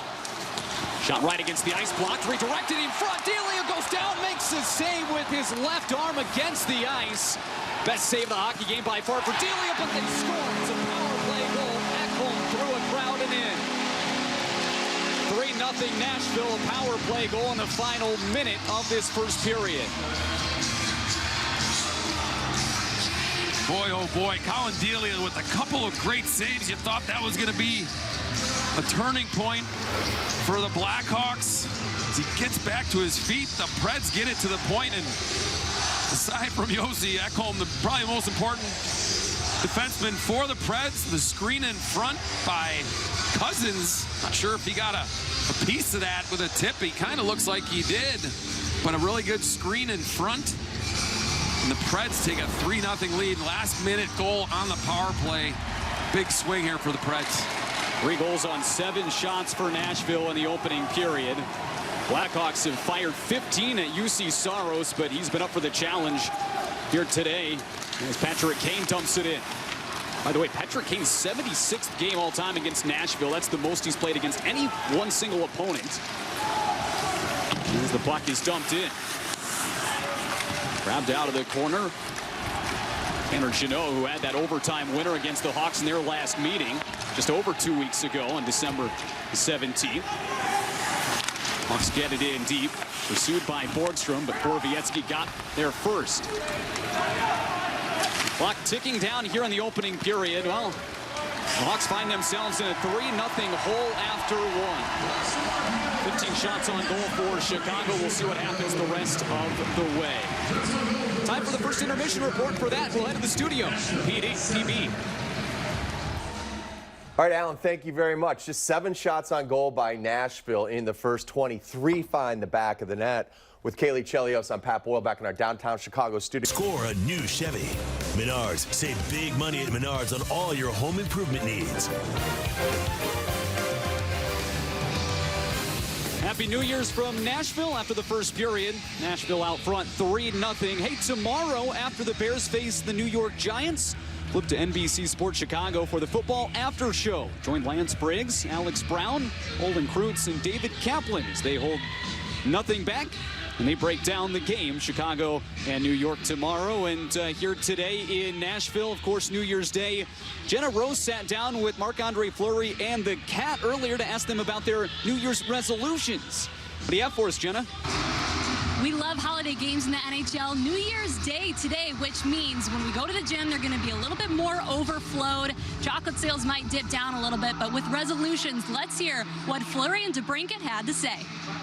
Shot right against the ice block. Redirected in front. Delia goes down. Makes a save with his left arm against the ice. Best save of the hockey game by far for Delia, but they score. It's a power play goal. Ekholm through a crowd and in. 3-0 Nashville, a power play goal in the final minute of this first period. Boy, oh boy, Colin Delia with a couple of great saves. You thought that was going to be a turning point for the Blackhawks. As he gets back to his feet, the Preds get it to the point, and aside from Yossi Ekholm, probably the most important defenseman for the Preds. The screen in front by Cousins. Not sure if he got a piece of that with a tip. He kind of looks like he did. But a really good screen in front. And the Preds take a 3-0 lead. Last-minute goal on the power play. Big swing here for the Preds. 3 goals on 7 shots for Nashville in the opening period. Blackhawks have fired 15 at UC Saros, but he's been up for the challenge here today as Patrick Kane dumps it in. By the way, Patrick Kane's 76th game all-time against Nashville. That's the most he's played against any one single opponent. As the puck is dumped in. Grabbed out of the corner. Tanner Jeannot, who had that overtime winner against the Hawks in their last meeting just over 2 weeks ago on December 17th. Hawks get it in deep, pursued by Borgstrom, but Borowiecki got there first. Clock ticking down here in the opening period. Well, the Hawks find themselves in a 3-0 hole after 1. 15 shots on goal for Chicago. We'll see what happens the rest of the way. Time for the first intermission report. For that, we'll head to the studio. PB. All right, Alan, thank you very much. Just 7 shots on goal by Nashville in the first 23 find the back of the net. With Kaylee Chelios, I'm Pat Boyle back in our downtown Chicago studio. Score a new Chevy. Menards. Save big money at Menards on all your home improvement needs. Happy New Year's from Nashville after the first period. Nashville out front 3-0. Hey, tomorrow after the Bears face the New York Giants, flip to NBC Sports Chicago for the Football After Show. Join Lance Briggs, Alex Brown, Holden Kreutz, and David Kaplan as they hold nothing back. And they break down the game, Chicago and New York tomorrow. And here today in Nashville, of course, New Year's Day, Jenna Rose sat down with Marc-Andre Fleury and the Cat earlier to ask them about their New Year's resolutions. What do you have for us, Jenna? We love holiday games in the NHL. New Year's Day today, which means when we go to the gym, they're going to be a little bit more overflowed. Chocolate sales might dip down a little bit, but with resolutions, let's hear what Fleury and DeBrincat had to say.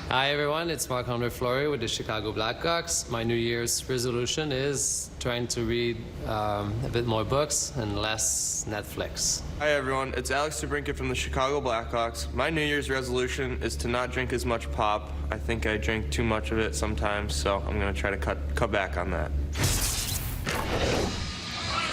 Hi everyone, it's Marc-Andre Fleury with the Chicago Blackhawks. My New Year's resolution is trying to read a bit more books and less Netflix. Hi everyone, it's Alex DeBrincat from the Chicago Blackhawks. My New Year's resolution is to not drink as much pop. I think I drink too much of it sometimes, so I'm going to try to cut back on that.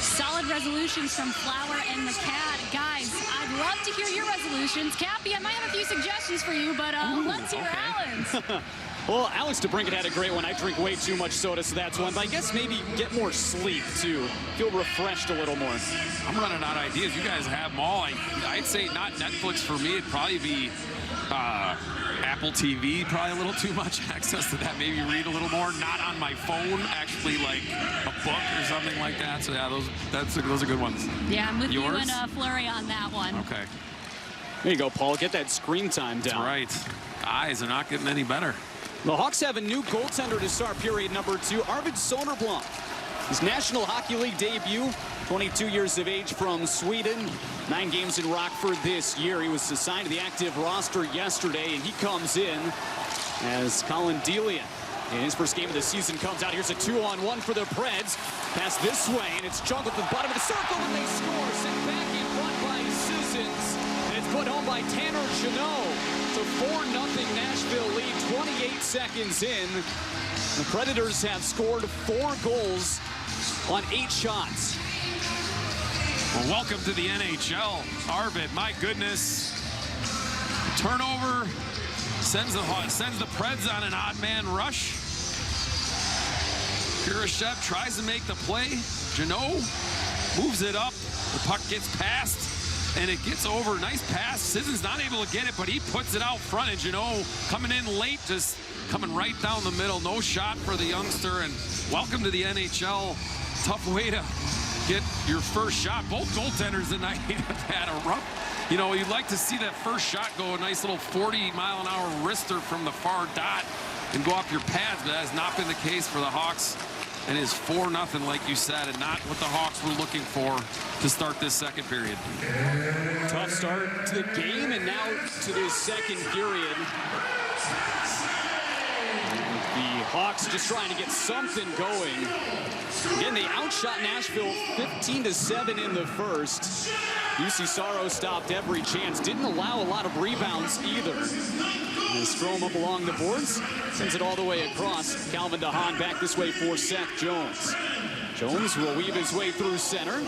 Solid resolutions from Flower and the Cat. Guys, I'd love to hear your resolutions. Cappy, I might have a few suggestions for you, but let's hear Alan's. Well, Alex DeBrincat had a great one. I drink way too much soda, so that's one. But I guess maybe get more sleep, too. Feel refreshed a little more. I'm running out of ideas. You guys have them all. I'd say not Netflix for me. It'd probably be Apple TV, probably a little too much access to that. Maybe read a little more. Not on my phone, actually, like a book or something like that. So, yeah, those are good ones. Yeah, I'm with Yours? you and Fleury on that one. Okay. There you go, Paul. Get that screen time down. That's right. Eyes are not getting any better. The Hawks have a new goaltender to start period number 2, Arvid Soderblom. His National Hockey League debut, 22 years of age from Sweden, 9 games in Rockford this year. He was assigned to the active roster yesterday, and he comes in as Colin Delian. And his first game of the season comes out. Here's a 2-on-1 for the Preds. Pass this way, and it's juggled to the bottom of the circle, and they score. Sent back in front by Sissons, and it's put home by Tanner Jeannot. It's a 4-0 Nashville lead, 28 seconds in. The Predators have scored 4 goals on 8 shots. Well, welcome to the NHL, Arvid. My goodness. Turnover sends the Preds on an odd man rush. Kurashev tries to make the play. Jeannot moves it up. The puck gets passed, and it gets over. Nice pass. Sissons not able to get it, but he puts it out front, and Jeannot coming in late, just coming right down the middle. No shot for the youngster, and welcome to the NHL. Tough way to get your first shot. Both goaltenders tonight have had a rough, you'd like to see that first shot go a nice little 40-mile-an-hour wrister from the far dot and go off your pads, but that has not been the case for the Hawks. And is 4-0, like you said, and not what the Hawks were looking for to start this second period. Tough start to the game, and now to this second period. The Hawks just trying to get something going. Again, they outshot Nashville 15-7 in the first. UC Saros stopped every chance. Didn't allow a lot of rebounds either. And Strome up along the boards. Sends it all the way across. Calvin DeHaan back this way for Seth Jones. Jones will weave his way through center.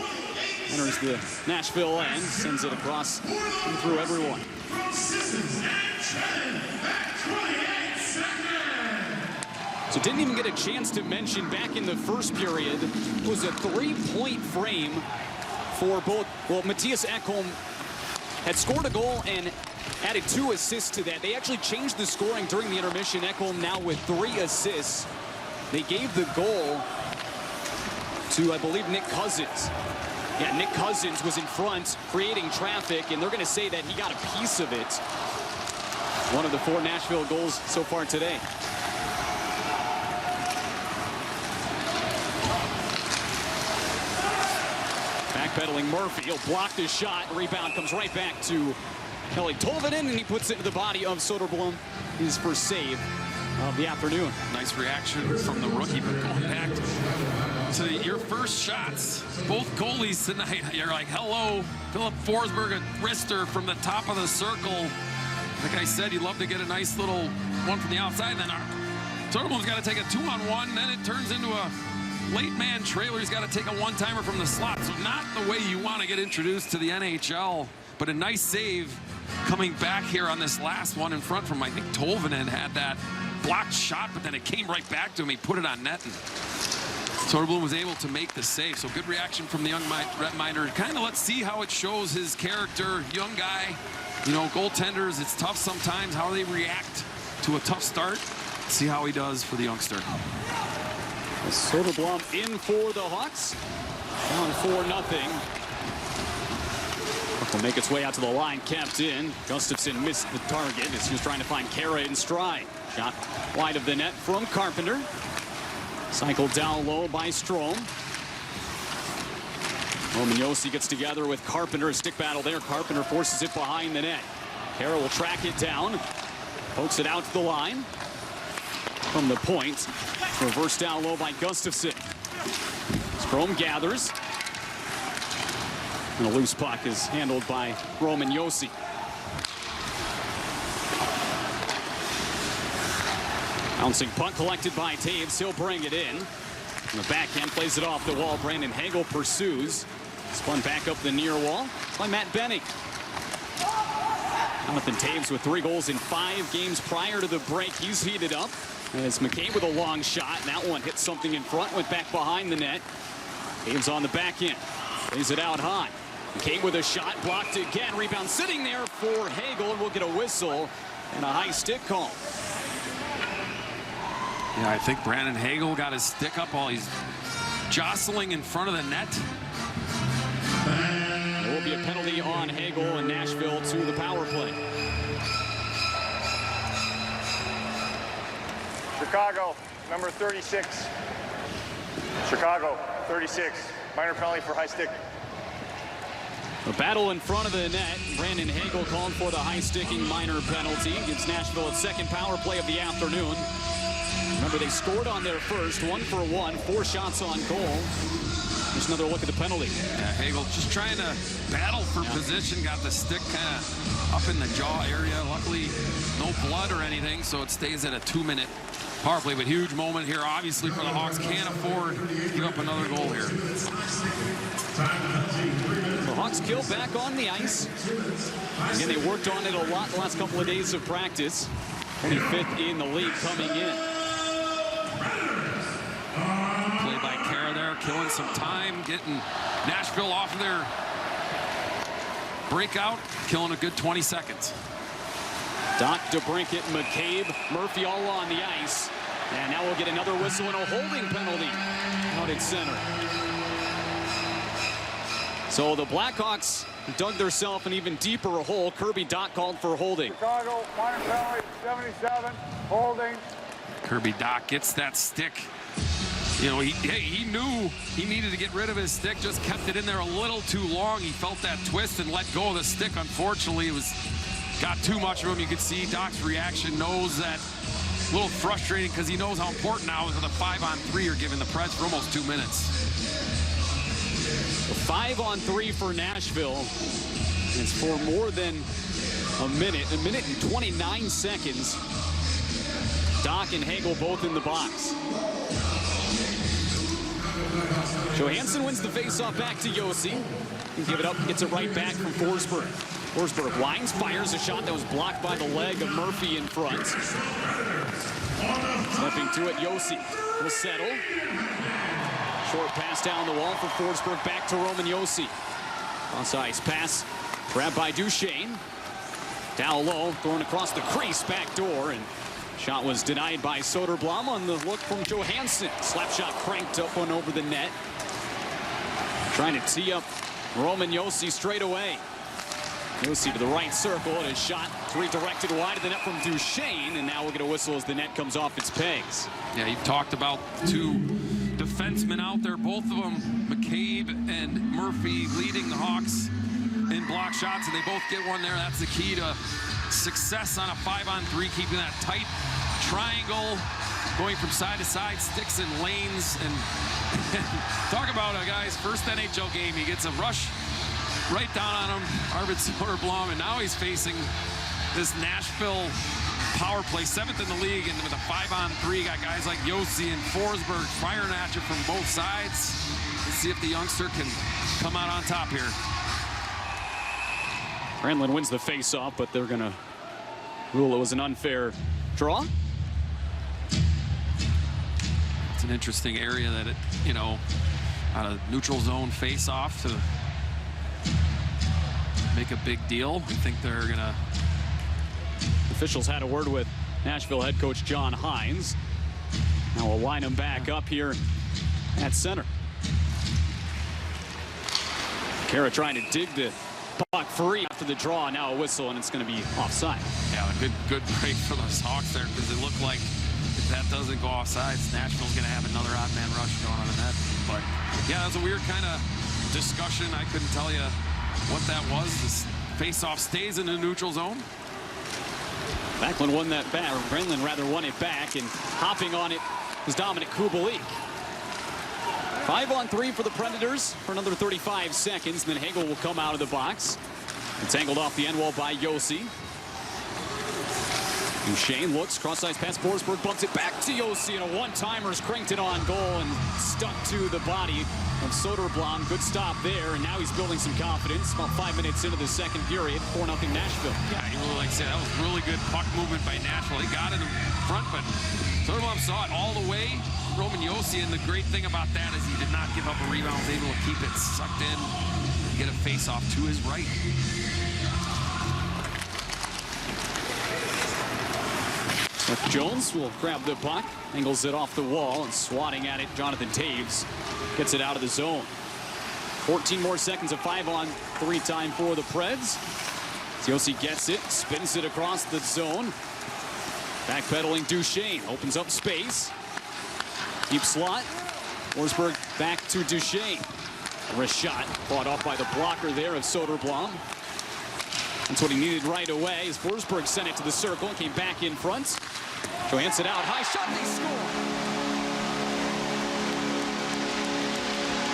Enters the Nashville end. Sends it across and through everyone. So didn't even get a chance to mention back in the first period. It was a 3-point frame for both. Well, Matthias Ekholm had scored a goal and added 2 assists to that. They actually changed the scoring during the intermission. Ekholm now with 3 assists. They gave the goal to, I believe, Nick Cousins. Yeah, Nick Cousins was in front creating traffic, and they're going to say that he got a piece of it. One of the 4 Nashville goals so far today. Backpedaling Murphy, he'll block the shot. Rebound comes right back to Kelly Tolvanen, and he puts it into the body of Soderblom. His first save of the afternoon. Nice reaction from the rookie, but going back to your first shots, both goalies tonight, you're like, hello. Philip Forsberg and Rister from the top of the circle. Like I said, you'd love to get a nice little one from the outside. Then Soderblom's got to take a 2-on-1, then it turns into a late man trailer. He's got to take a one-timer from the slot. So not the way you want to get introduced to the NHL, but a nice save coming back here on this last one in front from, I think Tolvanen had that blocked shot, but then it came right back to him. He put it on net, and Soderblom was able to make the save. So good reaction from the young netminder. Kind of let's see how it shows his character. Young guy, you know, goaltenders, it's tough sometimes how they react to a tough start. Let's see how he does for the youngster. Soderblom in for the Hawks. Down 4-0. Will make its way out to the line, kept in. Gustafsson missed the target as he was trying to find Kara in stride. Shot wide of the net from Carpenter. Cycled down low by Strome. Roman Josi gets together with Carpenter. A stick battle there. Carpenter forces it behind the net. Kara will track it down. Pokes it out to the line. From the point. Reversed down low by Gustafsson. Strome gathers. And a loose puck is handled by Roman Josi. Bouncing puck collected by Taves. He'll bring it in. On the backhand, plays it off the wall. Brandon Hagel pursues. Spun back up the near wall by Matt Benning. Jonathan Taves with 3 goals in 5 games prior to the break. He's heated up. And it's McCabe with a long shot. And that one hit something in front, went back behind the net. Taves on the back end. Plays it out high. McCabe with a shot, blocked again. Rebound sitting there for Hagel, and we'll get a whistle and a high stick call. Yeah, I think Brandon Hagel got his stick up while he's jostling in front of the net. There will be a penalty on Hagel and Nashville to the power play. Chicago, number 36. Chicago, 36. Minor penalty for high stick. A battle in front of the net. Brandon Hagel calling for the high-sticking minor penalty. Gives Nashville its second power play of the afternoon. Remember, they scored on their first, 1 for 1, 4 shots on goal. Just another look at the penalty. Yeah, Hagel just trying to battle for position. Got the stick kind of up in the jaw area. Luckily, no blood or anything, so it stays at a 2-minute power play. But huge moment here, obviously, for the Hawks. Can't afford to give up another goal here. The Hawks kill back on the ice. Again, they worked on it a lot the last couple of days of practice. 25th in the league coming in. Play by Kara there, killing some time, getting Nashville off of their breakout, killing a good 20 seconds. Doc, DeBrincat, McCabe, Murphy all on the ice. And now we'll get another whistle and a holding penalty out at center. So the Blackhawks dug themselves an even deeper hole. Kirby Doc called for holding. Chicago, minor penalty, 77, holding. Kirby Doc gets that stick. You know, he knew he needed to get rid of his stick, just kept it in there a little too long. He felt that twist and let go of the stick. Unfortunately, it got too much of him. You could see Doc's reaction, knows that a little frustrating because he knows how important now is with a 5-on-3 you're giving the Preds for almost 2 minutes. 5-on-3 for Nashville. It's for more than a minute and 29 seconds. Doc and Hagel both in the box. Johansson wins the faceoff back to Josi. Give it up, gets it right back from Forsberg. Forsberg winds, fires a shot that was blocked by the leg of Murphy in front. Stepping to it, Josi will settle. Short pass down the wall for Forsberg, back to Roman Josi. Cross ice pass, grabbed by Duchesne. Down low, thrown across the crease, back door, and shot was denied by Soderblom on the look from Johansson. Slap shot cranked up one over the net. Trying to tee up Roman Josi straight away. Josi to the right circle, and a shot redirected wide of the net from Duchesne, and now we'll get a whistle as the net comes off its pegs. Yeah, you talked about two defensemen out there, both of them, McCabe and Murphy, leading the Hawks in block shots, and they both get one there. That's the key to success on a 5-on-3, keeping that tight triangle, going from side to side, sticks and lanes. And talk about a guy's first NHL game. He gets a rush right down on him, Arvid Soderblom, and now he's facing this Nashville power play, 7th in the league, and with a 5-on-3, got guys like Josi and Forsberg firing at you from both sides. Let's see if the youngster can come out on top here. Granlund wins the face-off, but they're going to rule it was an unfair draw. It's an interesting area that, out of neutral zone face-off to make a big deal. I think they're going to... Officials had a word with Nashville head coach John Hines. Now we'll line him back up here at center. Kara trying to dig the puck free after the draw. Now a whistle, and it's going to be offside. Yeah, a good break for those Hawks there, because it looked like if that doesn't go offside, Nashville's going to have another odd man rush going on the net. But yeah, that was a weird kind of discussion. I couldn't tell you what that was. This face-off stays in the neutral zone. Backlund won that back, or Granlund rather won it back, and hopping on it was Dominic Kubalik. 5-on-3 for the Predators for another 35 seconds. Then Hagel will come out of the box. It's angled off the end wall by Josi. Duchesne looks, cross-ice pass, Forsberg bumps it back to Josi, and a one-timer's cranked it on goal and stuck to the body of Soderblom. Good stop there, and now he's building some confidence. About 5 minutes into the second period, 4-0 Nashville. Yeah, you really like to say that was really good puck movement by Nashville. He got it in front, but Soderblom saw it all the way. Roman Josi, and the great thing about that is he did not give up a rebound, was able to keep it sucked in and get a face-off to his right. Seth Jones will grab the puck, angles it off the wall, and swatting at it, Jonathan Taves gets it out of the zone. 14 more seconds of 5-on-3 time for the Preds. Josi gets it, spins it across the zone. Backpedaling Duchesne, opens up space. Deep slot. Forsberg back to Duchesne. Wrist shot, fought off by the blocker there of Soderblom. That's what he needed right away as Forsberg sent it to the circle and came back in front. Johansson out, high shot, they score.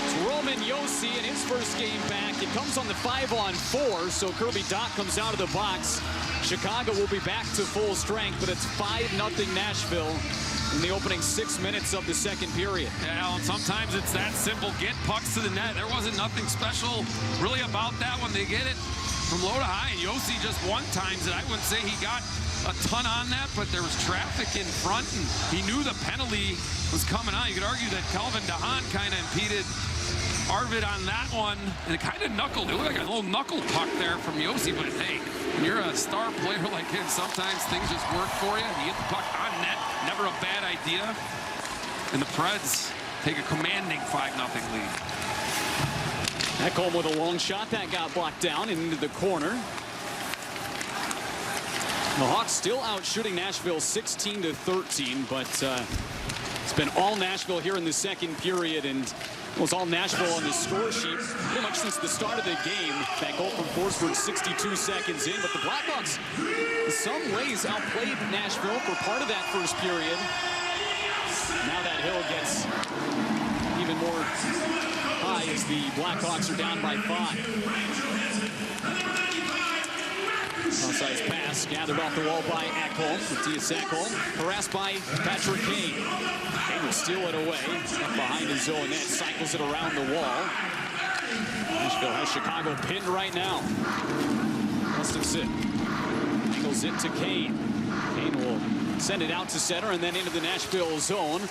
It's Roman Josi in his first game back. It comes on the 5-on-4, so Kirby Dach comes out of the box. Chicago will be back to full strength, but it's 5-0 Nashville in the opening 6 minutes of the second period. Yeah, Alan, sometimes it's that simple. Get pucks to the net. There wasn't nothing special really about that when they get it from low to high. And Josi just one-times it. I wouldn't say he got a ton on that, but there was traffic in front, and he knew the penalty was coming on. You could argue that Calvin DeHaan kind of impeded Arvid on that one, and it kind of knuckled. It looked like a little knuckle puck there from Josi, but hey, when you're a star player like him, sometimes things just work for you. You get the puck on net, never a bad idea. And the Preds take a commanding 5-0 lead. Ekholm with a long shot that got blocked down into the corner. The Hawks still out shooting Nashville 16-13, but it's been all Nashville here in the second period, and It was all Nashville on the score sheet pretty much since the start of the game. That goal from Forsberg 62 seconds in, but the Blackhawks in some ways outplayed Nashville for part of that first period. Now that hill gets even more high as the Blackhawks are down by 5. Outside pass gathered off the wall by Ekholm. Mattias Ekholm harassed by Patrick Kane. Kane will steal it away up behind his own net, cycles it around the wall. Nashville has Chicago pinned right now. Gustafsson angles it to Kane. Kane will send it out to center and then into the Nashville zone.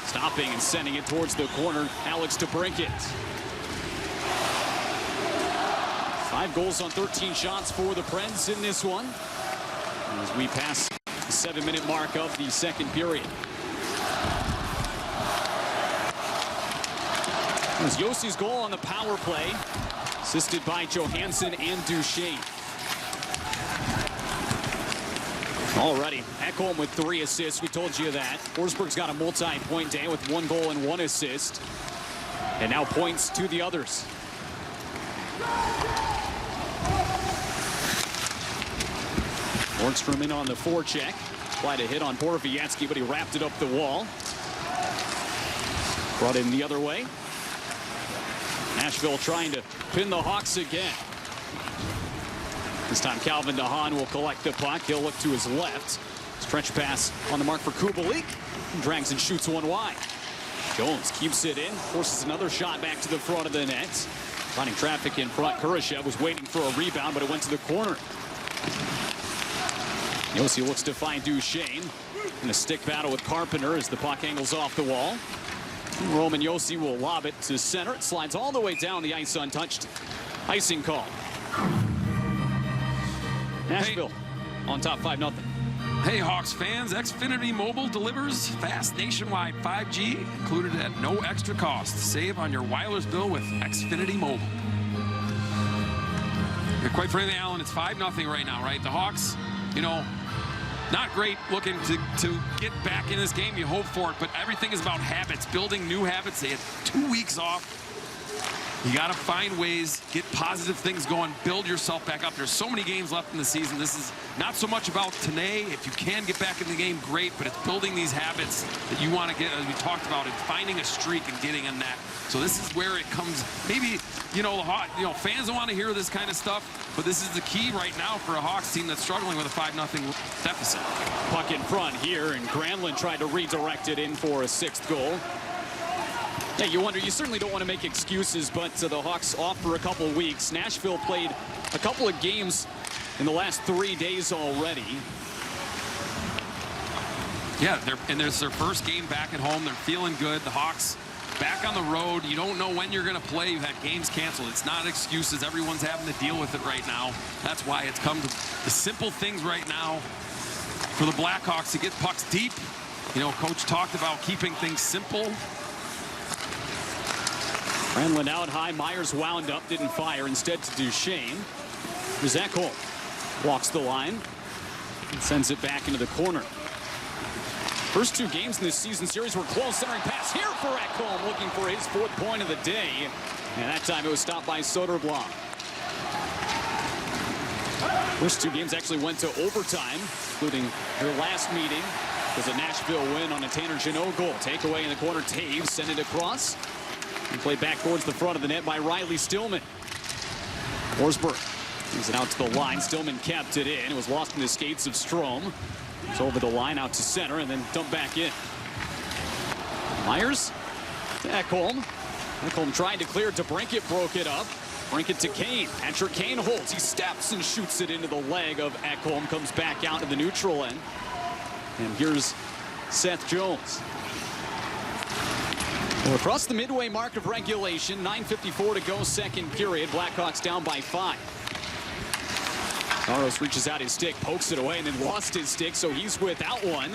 Stopping and sending it towards the corner, Alex DeBrincat. 5 goals on 13 shots for the Preds in this one. As we pass the 7-minute mark of the second period. There's Yossi's goal on the power play, assisted by Johansson and Duchesne. Alrighty, Ekholm with 3 assists. We told you that. Forsberg's got a multi-point day with 1 goal and 1 assist. And now points to the others. Nordstrom in on the forecheck. Tried a hit on Borowiecki, but he wrapped it up the wall. Brought in the other way. Nashville trying to pin the Hawks again. This time Calvin DeHaan will collect the puck. He'll look to his left. Stretch pass on the mark for Kubalik. Drags and shoots one wide. Jones keeps it in. Forces another shot back to the front of the net. Finding traffic in front. Kurashev was waiting for a rebound, but it went to the corner. Yossi looks to find Duchesne. In a stick battle with Carpenter as the puck angles off the wall. Roman Yossi will lob it to center. It slides all the way down the ice untouched. Icing call. Nashville on top 5-0. Hey, Hawks fans, Xfinity Mobile delivers fast nationwide 5G included at no extra cost. Save on your wireless bill with Xfinity Mobile. Yeah, quite frankly, Alan, it's 5-0 right now, right? The Hawks, you know, not great looking to get back in this game. You hope for it, but everything is about habits, building new habits. They had 2 weeks off. You got to find ways, get positive things going, build yourself back up. There's so many games left in the season. This is not so much about today. If you can get back in the game, great, but it's building these habits that you want to get, as we talked about, and finding a streak and getting in that. So this is where it comes. Maybe, you know, fans don't want to hear this kind of stuff, but this is the key right now for a Hawks team that's struggling with a 5-0 deficit. Puck in front here, and Granlund tried to redirect it in for a 6th goal. Yeah, you wonder, you certainly don't want to make excuses, but the Hawks off for a couple weeks. Nashville played a couple of games in the last 3 days already. Yeah, and there's their first game back at home. They're feeling good. The Hawks back on the road. You don't know when you're going to play. You've had games canceled. It's not excuses. Everyone's having to deal with it right now. That's why it's come to the simple things right now for the Blackhawks to get pucks deep. You know, Coach talked about keeping things simple. Granlund out high. Myers wound up, didn't fire. Instead to Duchesne. Ekholm walks the line and sends it back into the corner. First 2 games in this season series were close. Centering pass here for Ekholm, looking for his 4th point of the day. And that time it was stopped by Soderblom. First 2 games actually went to overtime, including their last meeting. It was a Nashville win on a Tanner Jeannot goal. Takeaway in the corner. Taves sent it across. And played back towards the front of the net by Riley Stillman. Forsberg moves it out to the line. Stillman kept it in. It was lost in the skates of Strome. It's over the line out to center and then dumped back in. Myers to Ekholm. Ekholm tried to clear. DeBrincat broke it up. Brinkett to Kane. Patrick Kane holds. He steps and shoots it into the leg of Ekholm. Comes back out to the neutral end. And here's Seth Jones. Well, across the midway mark of regulation, 9:54 to go, second period. Blackhawks down by 5. Saros reaches out his stick, pokes it away, and then lost his stick, so he's without one.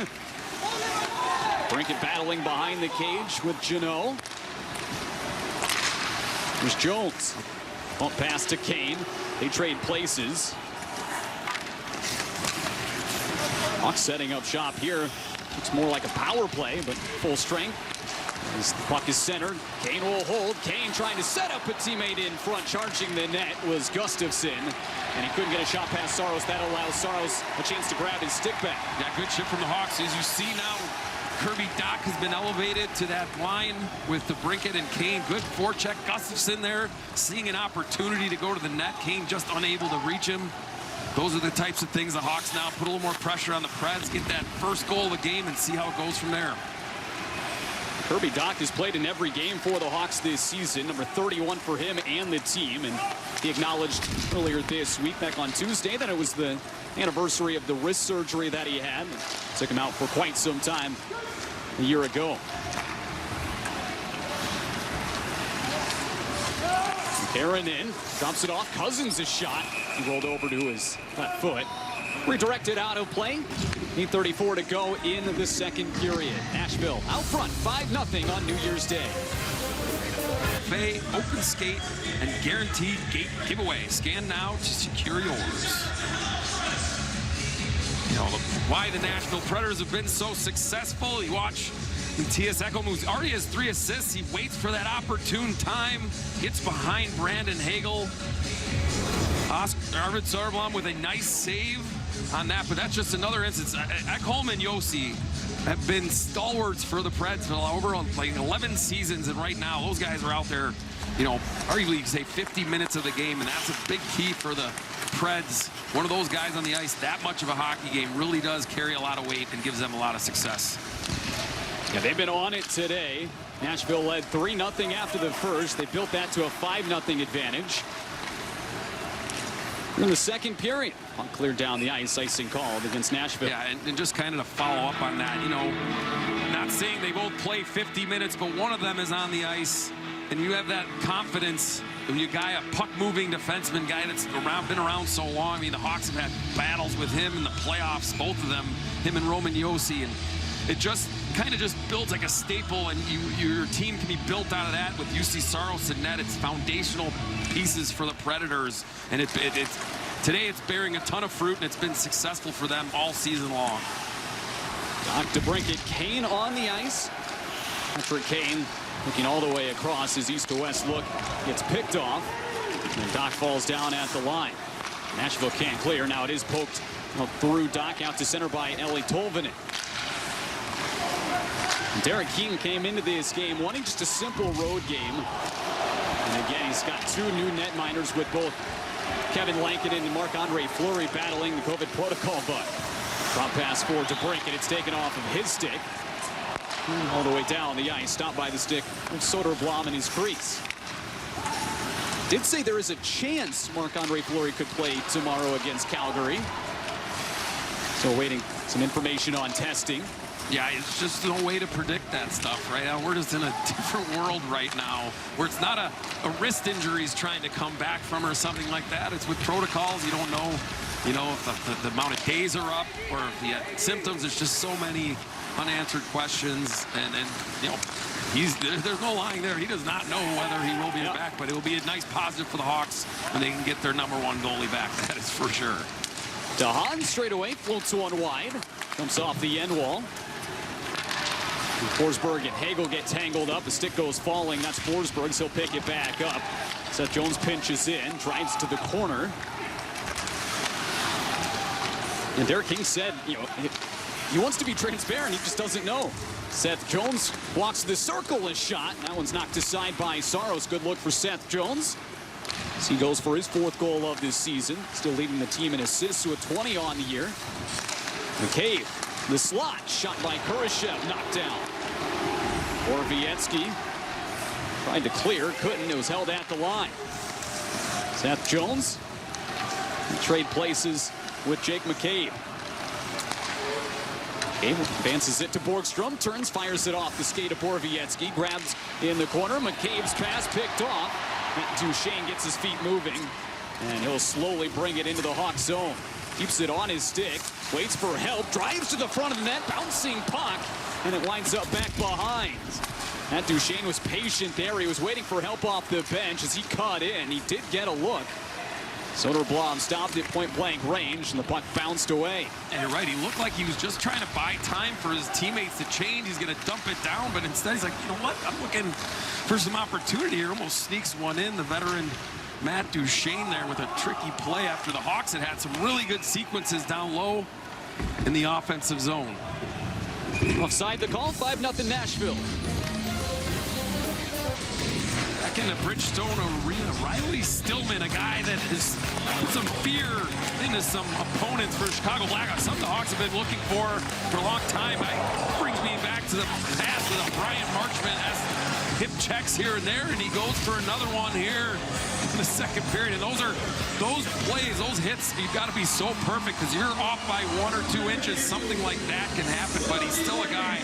Brinkett battling behind the cage with Jeannot. There's Jones. Bump pass to Kane. They trade places. Hawks setting up shop here. Looks more like a power play, but full strength. As the puck is centered, Kane will hold. Kane trying to set up a teammate in front. Charging the net was Gustafsson, and he couldn't get a shot past Saros. That allows Saros a chance to grab his stick back. Yeah, good shit from the Hawks. As you see now, Kirby Dach has been elevated to that line with the Brinkett and Kane. Good forecheck. Gustafsson there seeing an opportunity to go to the net. Kane just unable to reach him. Those are the types of things the Hawks now put a little more pressure on the Preds, get that first goal of the game, and see how it goes from there. Kirby Dach has played in every game for the Hawks this season, number 31 for him and the team. And he acknowledged earlier this week, back on Tuesday, that it was the anniversary of the wrist surgery that he had. It took him out for quite some time a year ago. Aaron in, drops it off. Cousins' a shot. He rolled over to his left foot. Redirected out of play. 8:34 to go in the second period. Nashville out front, 5-0 on New Year's Day. Fay, open skate, and guaranteed gate giveaway. Scan now to secure yours. You know, why the Nashville Predators have been so successful. You watch Matthias Ekholm, who already has 3 assists. He waits for that opportune time. Gets behind Brandon Hagel. Arvid Soderblom with a nice save on that, but that's just another instance. Ekholm and Josi have been stalwarts for the Preds for over like 11 seasons, and right now those guys are out there, you know, arguably you could say 50 minutes of the game, and that's a big key for the Preds. One of those guys on the ice, that much of a hockey game, really does carry a lot of weight and gives them a lot of success. Yeah, they've been on it today. Nashville led 3-0 after the first. They built that to a 5-0 advantage. In the second period, puck cleared down the ice, icing called against Nashville. Yeah, and just kind of to follow up on that, you know, not saying they both play 50 minutes, but one of them is on the ice, and you have that confidence when you guy a puck-moving defenseman, guy that's been around so long. I mean, the Hawks have had battles with him in the playoffs, both of them, him and Roman Josi, and it just kind of just builds like a staple, and your team can be built out of that with UC Saros and net. It's foundational pieces for the Predators, and today it's bearing a ton of fruit, and it's been successful for them all season long. Dach to Brinkett, Kane on the ice. Patrick Kane looking all the way across. His east to west look gets picked off, and Dach falls down at the line. Nashville can't clear. Now it is poked through Dach out to center by Eli Tolvanen. Derek Keaton came into this game wanting just a simple road game. And again, he's got 2 new netminders with both Kevin Lankinen and Marc-Andre Fleury battling the COVID protocol. But drop pass forward to Brinkett. It's taken off of his stick. All the way down the ice, stopped by the stick of Soderblom in his crease. Did say there is a chance Marc-Andre Fleury could play tomorrow against Calgary. So waiting some information on testing. Yeah, it's just no way to predict that stuff right now. We're just in a different world right now where it's not a wrist injury he's trying to come back from or something like that. It's with protocols. You don't know, you know, if the amount of days are up or if he had symptoms. There's just so many unanswered questions, and you know, there's no lying there. He does not know whether he will be back, but it will be a nice positive for the Hawks when they can get their #1 goalie back. That is for sure. DeHaan straight away floats one wide, comes off the end wall. Forsberg and Hagel get tangled up. The stick goes falling. That's Forsberg. He'll pick it back up. Seth Jones pinches in, drives to the corner. And Derek King said, you know, he wants to be transparent. He just doesn't know. Seth Jones walks the circle, a shot. That one's knocked aside by Saros. Good look for Seth Jones. As he goes for his 4th goal of this season. Still leading the team in assists with 20 on the year. McCabe, the slot, shot by Kurashev, knocked down. Borowiecki tried to clear, couldn't. It was held at the line. Seth Jones trade places with Jake McCabe. McCabe advances it to Borgstrom, turns, fires it off the skate of Borowiecki, grabs in the corner. McCabe's pass picked off. Duchesne gets his feet moving, and he'll slowly bring it into the Hawk zone. Keeps it on his stick, waits for help, drives to the front of the net, bouncing puck, and it winds up back behind. Matt Duchesne was patient there. He was waiting for help off the bench as he cut in. He did get a look. Soderblom stopped at point-blank range, and the puck bounced away. And you're right, he looked like he was just trying to buy time for his teammates to change. He's going to dump it down, but instead he's like, you know what? I'm looking for some opportunity here. Almost sneaks one in. The veteran Matt Duchesne there with a tricky play after the Hawks had some really good sequences down low in the offensive zone. Offside the call, 5-0 Nashville. Back in the Bridgestone Arena, Riley Stillman, a guy that has put some fear into some opponents for Chicago Blackhawks. Something the Hawks have been looking for a long time. It brings me back to the past with a Brian Marchment has hip checks here and there, and he goes for another one here in the second period. And those plays, those hits, you've got to be so perfect because you're off by 1 or 2 inches. Something like that can happen, but he's still a guy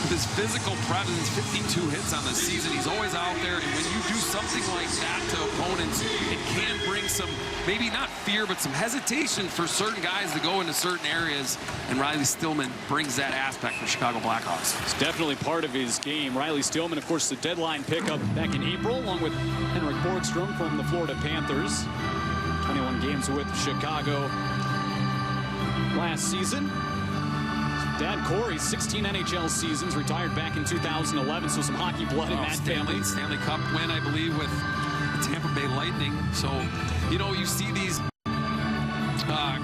with his physical presence. 52 hits on the season. He's always out there, and when you do something like that to opponents, it can bring some, maybe not fear, but some hesitation for certain guys to go into certain areas, and Riley Stillman brings that aspect for Chicago Blackhawks. It's definitely part of his game. Riley Stillman, of course, the deadline pickup back in April, along with Henrik Borgstrom from the Florida Panthers. 21 games with Chicago last season. Dad Corey, 16 NHL seasons, retired back in 2011, so some hockey blood in that family. Stanley Cup win, I believe, with the Tampa Bay Lightning. So, you know, you see these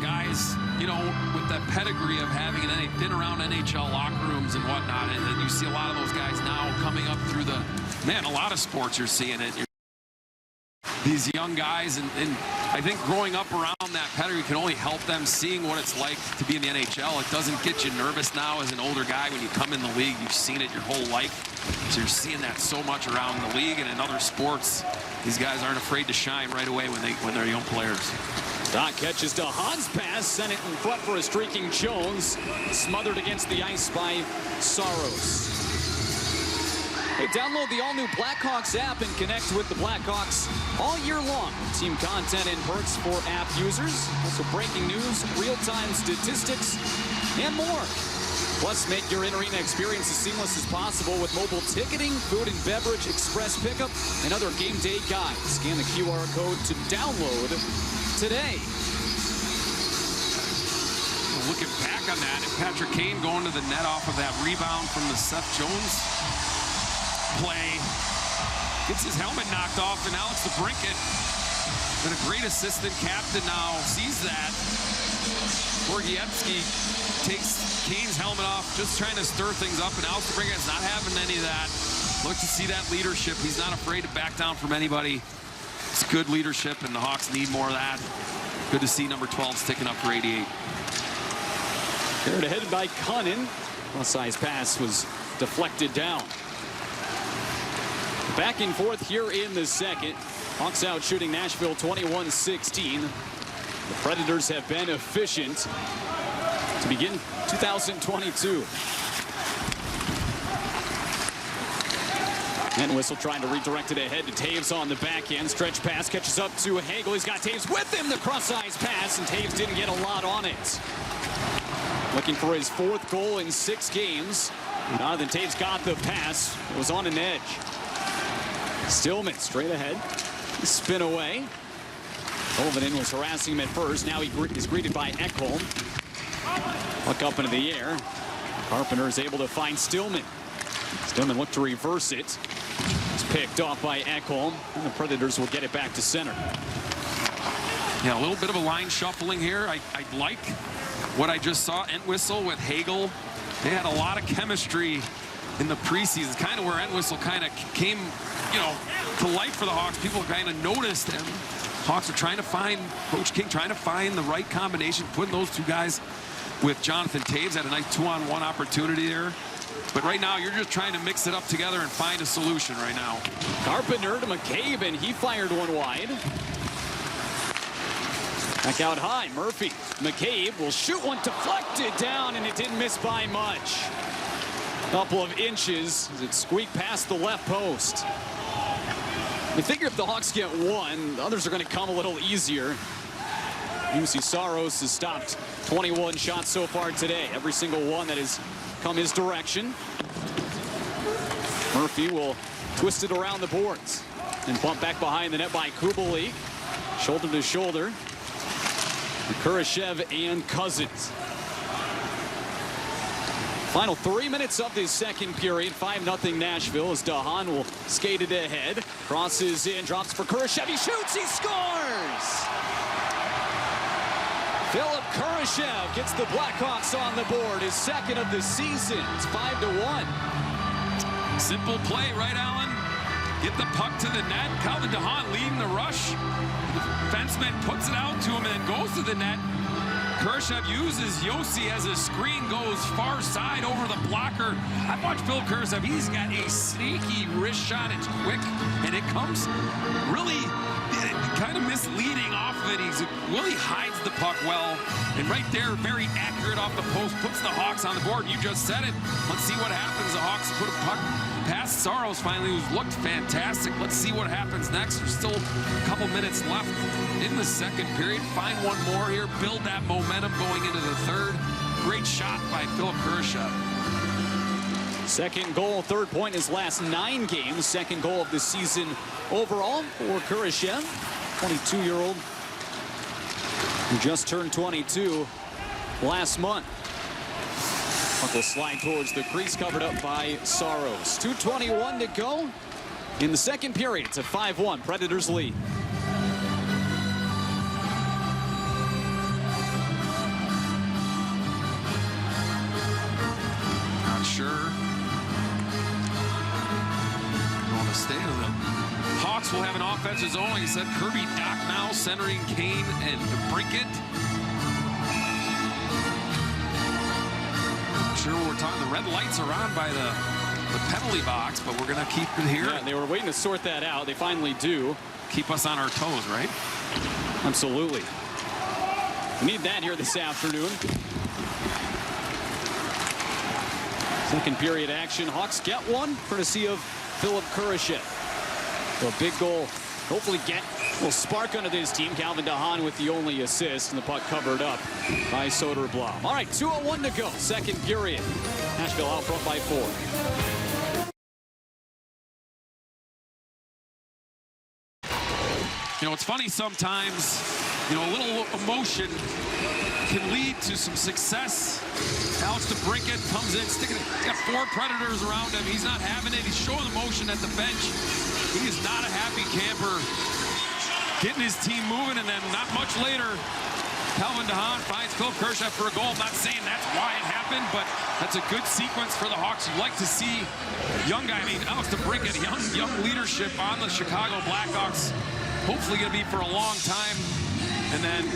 guys, you know, with that pedigree of having been around NHL locker rooms and whatnot, and then you see a lot of those guys now coming up through the, man, a lot of sports you're seeing it. These young guys, and I think growing up around that pedigree can only help them seeing what it's like to be in the NHL. It doesn't get you nervous now as an older guy when you come in the league. You've seen it your whole life. So you're seeing that so much around the league and in other sports. These guys aren't afraid to shine right away when they're young players. Doc catches to Hahn's pass, sent it in front for a streaking Jones. Smothered against the ice by Saros. Hey, download the all-new Blackhawks app and connect with the Blackhawks all year long. Team content and perks for app users. Also breaking news, real-time statistics, and more. Plus, make your in-arena experience as seamless as possible with mobile ticketing, food and beverage, express pickup, and other game day guides. Scan the QR code to download today. Looking back on that, and Patrick Kane going to the net off of that rebound from the Seth Jones play. Gets his helmet knocked off, and Alex DeBrincat, been a great assistant captain now, sees that. Borgiewski takes Kane's helmet off, just trying to stir things up, and Alex DeBrincat's not having any of that. Look to see that leadership. He's not afraid to back down from anybody. It's good leadership, and the Hawks need more of that. Good to see number 12 sticking up for 88. Carried ahead by Cunnin. Plus-size pass was deflected down. Back and forth here in the second. Hawks out shooting Nashville 21-16. The Predators have been efficient to begin 2022. And Whistle trying to redirect it ahead to Taves on the backhand. Stretch pass catches up to Hagel. He's got Taves with him. The cross-ice pass, and Taves didn't get a lot on it. Looking for his 4th goal in 6 games. Jonathan Taves got the pass. It was on an edge. Stillman straight ahead. Spin away. Olvinen was harassing him at first. Now he is greeted by Ekholm. Puck up into the air. Carpenter is able to find Stillman. Stillman looked to reverse it. It's picked off by Ekholm. And the Predators will get it back to center. Yeah, a little bit of a line shuffling here. I like what I just saw. Entwistle with Hagel. They had a lot of chemistry in the preseason. Kind of where Entwistle kind of came, you know, to life for the Hawks. People kind of noticed him. Hawks are trying to find, Coach King trying to find the right combination, putting those two guys with Jonathan Taves. Had a nice 2-on-1 opportunity there. But right now, you're just trying to mix it up together and find a solution right now. Carpenter to McCabe, and he fired one wide. Back out high, Murphy. McCabe will shoot one, deflected down, and it didn't miss by much. Couple of inches as it squeaked past the left post. I figure if the Hawks get one, the others are going to come a little easier. UC Saros has stopped 21 shots so far today. Every single one that has come his direction. Murphy will twist it around the boards and bump back behind the net by Kubalik. Shoulder to shoulder. Kurashev and Cousins. Final 3 minutes of this second period. 5-0 Nashville as DeHaan will skate it ahead. Crosses in, drops for Kurashev. He shoots, he scores! Philip Kurashev gets the Blackhawks on the board. His second of the season. It's 5-1. Simple play, right, Alan? Get the puck to the net. Calvin DeHaan leading the rush. The defenseman puts it out to him and then goes to the net. Kurashev uses Yossi as a screen, goes far side over the blocker. I've watched Phil Kurashev. He's got a sneaky wrist shot. It's quick, and it comes really kind of misleading off of it. He really hides the puck well. And right there, very accurate off the post, puts the Hawks on the board. You just said it. Let's see what happens. The Hawks put a puck past Saros finally, who's looked fantastic. Let's see what happens next. There's still a couple minutes left in the second period. Find one more here. Build that momentum going into the third. Great shot by Philip Kurashev. Second goal, third point in his last 9 games. Second goal of the season overall for Kurashev, 22-year-old who just turned 22 last month. Puck will slide towards the crease, covered up by Saros. 2:21 to go in the second period. It's a 5-1 Predators lead. Not sure. Going to stay with them. Hawks will have an offensive zone. Like I said, Kirby Doc now centering Kane and Brinkett. Sure, we're talking, the red lights are on by the penalty box, but we're going to keep it here. Yeah, they were waiting to sort that out. They finally do. Keep us on our toes, right? Absolutely. We need that here this afternoon. Second period action. Hawks get one, courtesy of Philip Kurashev. So a big goal. Hopefully get a little spark under this team. Calvin DeHaan with the only assist, and the puck covered up by Soderblom. All right, 2:01 to go. Second period. Nashville out front by 4. You know, it's funny sometimes, you know, a little emotion can lead to some success. Alex DeBrincat comes in, got 4 Predators around him. He's not having it. He's showing emotion at the bench. He is not a happy camper. Getting his team moving, and then not much later, Calvin DeHaan finds Philip Kurashev for a goal. I'm not saying that's why it happened, but that's a good sequence for the Hawks. You'd like to see young guy, I mean, Alex DeBrincat, young leadership on the Chicago Blackhawks. Hopefully going to be for a long time. And then,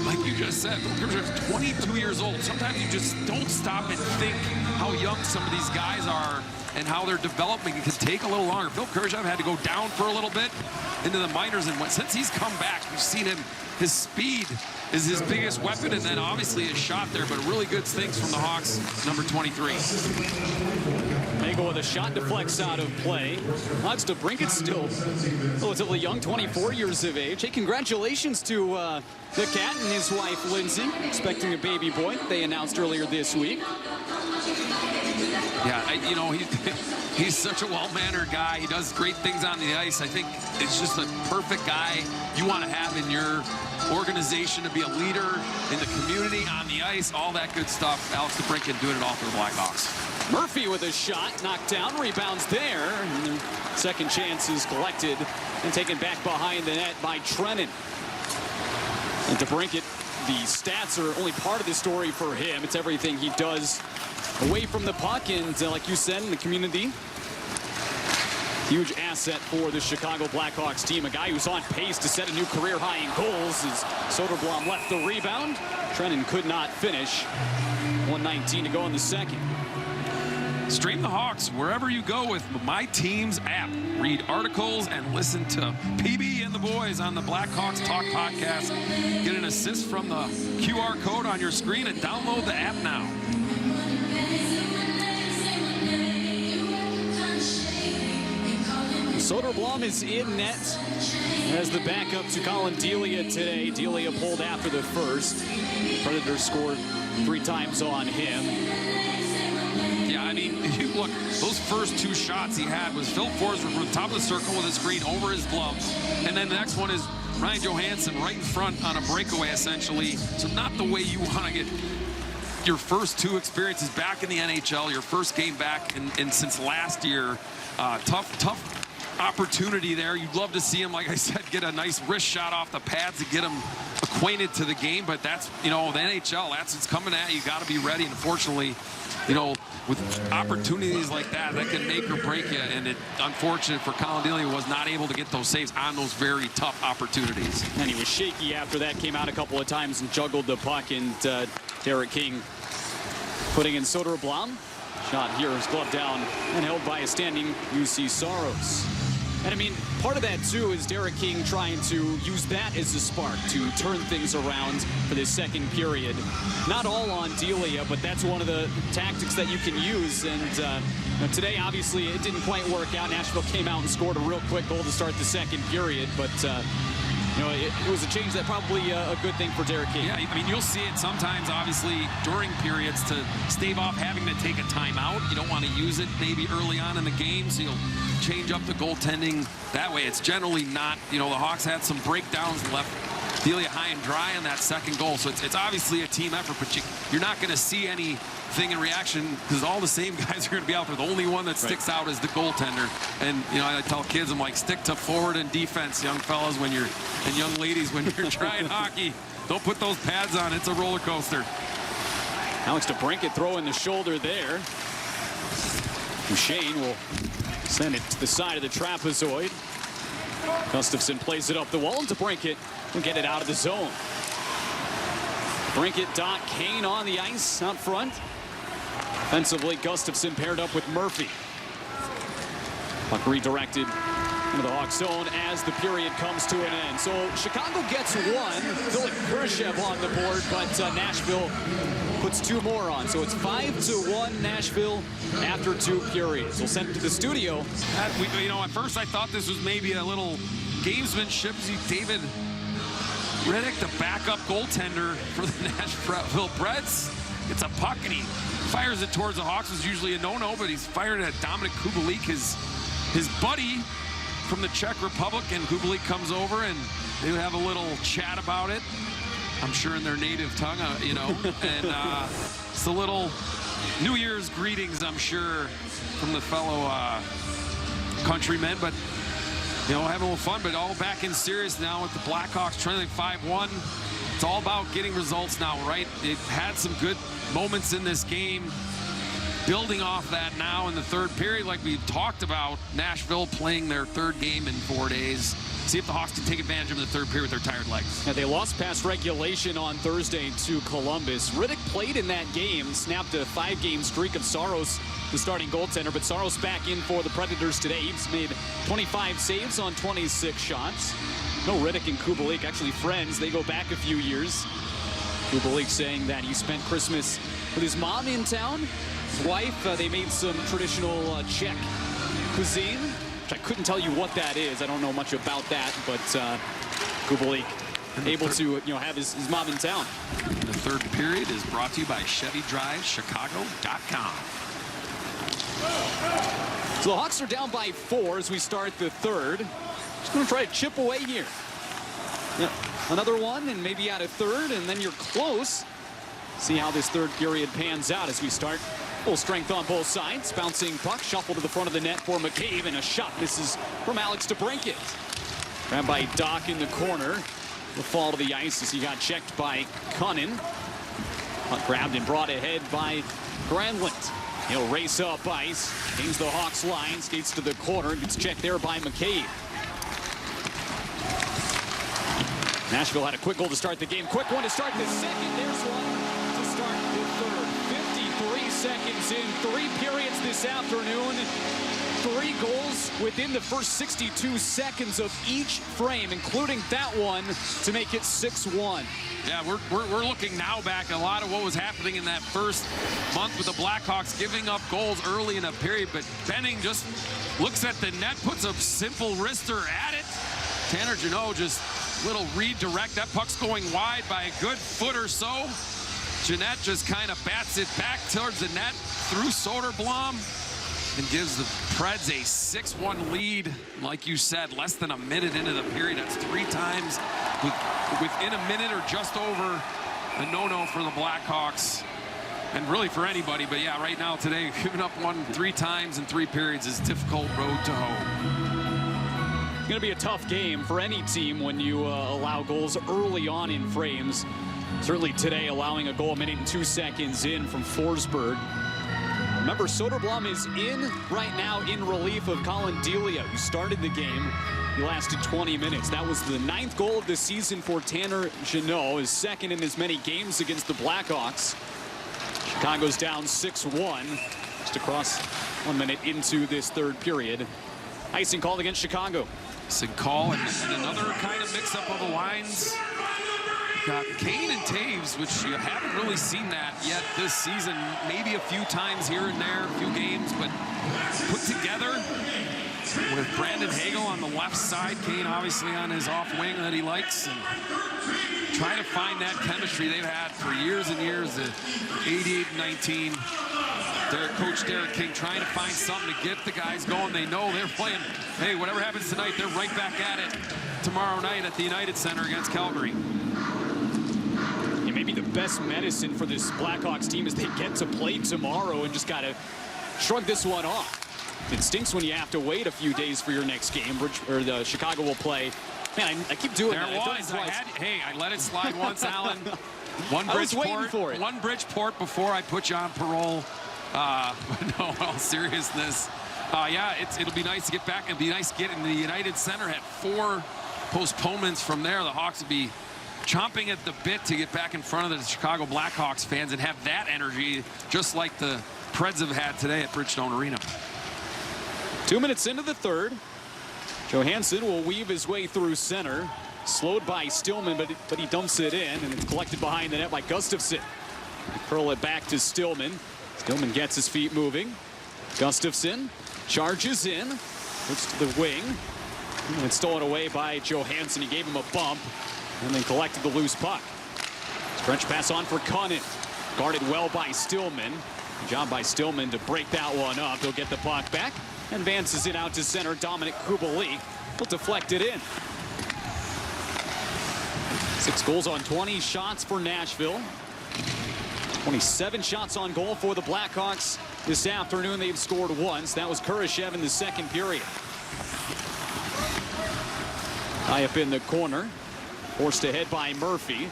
like you just said, Kurashev's 22 years old. Sometimes you just don't stop and think how young some of these guys are and how their development can take a little longer. Phil Kurashev had to go down for a little bit into the minors, and since he's come back, we've seen him, his speed is his biggest weapon, and then obviously his shot there, but really good things from the Hawks, number 23. They go with a shot deflects out of play. Alex DeBrincat's still relatively young, 24 years of age. Hey, congratulations to the cat and his wife, Lindsay, expecting a baby boy they announced earlier this week. Yeah, you know, he's such a well-mannered guy. He does great things on the ice. I think it's just a perfect guy you want to have in your organization, to be a leader in the community, on the ice, all that good stuff. Alex DeBrincat doing it all for the Blackhawks. Murphy with a shot, knocked down, rebounds there. And the second chance is collected and taken back behind the net by Trennan. And DeBrincat, the stats are only part of the story for him. It's everything he does away from the puck, and like you said, in the community. Huge asset for the Chicago Blackhawks team. A guy who's on pace to set a new career high in goals as Soderblom left the rebound. Trennan could not finish. 1:19 to go in the second. Stream the Hawks wherever you go with My Team's app. Read articles and listen to PB and the boys on the Blackhawks Talk podcast. Get an assist from the QR code on your screen and download the app now. Soderblom is in net as the backup to Colin Delia today. Delia pulled after the first. Predators scored 3 times on him. Yeah, I mean, you look, those first two shots he had was Phil Forsberg from the top of the circle with a screen over his glove. And then the next one is Ryan Johansson right in front on a breakaway, essentially. So not the way you want to get your first two experiences back in the NHL, your first game back and since last year. Tough opportunity there. You'd love to see him, like I said, get a nice wrist shot off the pads to get him acquainted to the game, but that's, you know, the NHL, that's what's coming at you. Got to be ready. And unfortunately, you know, with opportunities like that can make or break you, and it unfortunate for Colin Delia was not able to get those saves on those very tough opportunities. And he was shaky after that, came out a couple of times and juggled the puck, and Derek King putting in Soderblom. Shot here is gloved down and held by a standing UC Saros. And I mean, part of that too is Derek King trying to use that as a spark to turn things around for this second period. Not all on Delia, but that's one of the tactics that you can use. And you know, today, obviously, it didn't quite work out. Nashville came out and scored a real quick goal to start the second period, but you know, it was a change that probably a good thing for Derek King. Yeah, I mean, you'll see it sometimes, obviously, during periods to stave off having to take a timeout. You don't want to use it maybe early on in the game, so you'll change up the goaltending that way. It's generally not, you know, the Hawks had some breakdowns, left Delia high and dry on that second goal, so it's obviously a team effort, but you're not going to see anything in reaction because all the same guys are going to be out there. The only one that sticks out is the goaltender. And, you know, I tell kids, I'm like, stick to forward and defense, young fellas, when you're, and young ladies, when you're trying hockey. Don't put those pads on. It's a roller coaster. Alex DeBrincat throwing the shoulder there. Duchesne will send it to the side of the trapezoid. Gustafsson plays it up the wall, and DeBrincat will get it out of the zone. DeBrincat, Doc, Kane on the ice out front. Offensively, Gustafsson paired up with Murphy. Puck redirected into the Hawks zone as the period comes to an end. So Chicago gets one. Philip Kurashev on the board, but Nashville puts two more on. So it's 5-1 Nashville after two periods. We'll send it to the studio. You know, at first I thought this was maybe a little gamesmanship. David Riddick, the backup goaltender for the Nashville Preds, gets a puck and he fires it towards the Hawks. It's usually a no-no, but he's fired at Dominik Kubalik, his buddy from the Czech Republic, and Kubalik comes over and they have a little chat about it. I'm sure in their native tongue, you know, and it's a little New Year's greetings, I'm sure, from the fellow countrymen, but, you know, having a little fun, but all back in serious now with the Blackhawks trailing 5-1. It's all about getting results now, right? They've had some good moments in this game. Building off that now in the third period, like we talked about, Nashville playing their third game in 4 days. See if the Hawks can take advantage of the third period with their tired legs. Yeah, they lost past regulation on Thursday to Columbus. Riddick played in that game, snapped a 5-game streak of Saros, the starting goaltender, but Saros back in for the Predators today. He's made 25 saves on 26 shots. No, Riddick and Kubalik, actually friends. They go back a few years. Kubalik saying that he spent Christmas with his mom in town. His wife, they made some traditional Czech cuisine, which I couldn't tell you what that is. I don't know much about that, but Kubalik able to, you know, have his mom in town. The third period is brought to you by ChevyDriveChicago.com. So the Hawks are down by 4 as we start the third. Just going to try to chip away here. Yeah, another one, and maybe out of third, and then you're close. See how this third period pans out as we start. Full strength on both sides. Bouncing puck, shuffle to the front of the net for McCabe, and a shot. This is from Alex DeBrincat. Grabbed by Doc in the corner. The fall to the ice as he got checked by Cunnin. Puck grabbed and brought ahead by Granlund. He'll race up ice, gains the Hawks line, skates to the corner, gets checked there by McCabe. Nashville had a quick goal to start the game. Quick one to start the second. There's one to start the third. 53 seconds in, 3 periods this afternoon. 3 goals within the first 62 seconds of each frame, including that one to make it 6-1. Yeah, we're looking now back at a lot of what was happening in that first month with the Blackhawks giving up goals early in a period, but Benning just looks at the net, puts a simple wrister at it. Tanner Jeannot just little redirect. That puck's going wide by a good foot or so. Jeanette just kind of bats it back towards the net through Soderblom and gives the Preds a 6-1 lead. Like you said, less than a minute into the period. That's 3 times within a minute or just over a no-no for the Blackhawks. And really for anybody, but yeah, right now today, giving up 3 times in 3 periods is a difficult road to hoe. Going to be a tough game for any team when you allow goals early on in frames. Certainly today, allowing a goal a minute and 2 seconds in from Forsberg. Remember, Soderblom is in right now in relief of Colin Delia, who started the game. He lasted 20 minutes. That was the 9th goal of the season for Tanner Jeannot, his 2nd in as many games against the Blackhawks. Chicago's down 6-1, just across 1 minute into this 3rd period. Icing called against Chicago. Icing call and another kind of mix-up of the lines. Got Kane and Taves, which you haven't really seen that yet this season. Maybe a few times here and there, a few games, but put together with Brandon Hagel on the left side. Kane obviously on his off wing that he likes, and trying to find that chemistry they've had for years and years. The 88-19, Coach Derek King trying to find something to get the guys going. They know they're playing, hey, whatever happens tonight, they're right back at it tomorrow night at the United Center against Calgary. Maybe the best medicine for this Blackhawks team is they get to play tomorrow and just got to shrug this one off. It stinks when you have to wait a few days for your next game, or Chicago will play. Man, I keep doing that. I let it slide once, Alan. I was waiting for it. One Bridgeport before I put you on parole. No, in all seriousness. Yeah, it'll be nice to get back. It'll be nice to get in the United Center. Had 4 postponements from there. The Hawks will be chomping at the bit to get back in front of the Chicago Blackhawks fans and have that energy, just like the Preds have had today at Bridgestone Arena. 2 minutes into the 3rd. Johansson will weave his way through center. Slowed by Stillman, but he dumps it in, and it's collected behind the net by Gustafsson. They curl it back to Stillman. Stillman gets his feet moving. Gustafsson charges in. Looks to the wing. And it's stolen away by Johansson. He gave him a bump and then collected the loose puck. Stretch pass on for Cunnin. Guarded well by Stillman. Good job by Stillman to break that one up. He'll get the puck back. Advances it out to center. Dominic Kubalik will deflect it in. 6 goals on 20 shots for Nashville. 27 shots on goal for the Blackhawks this afternoon. They've scored once. That was Kurashev in the 2nd period. High up in the corner. Forced ahead by Murphy.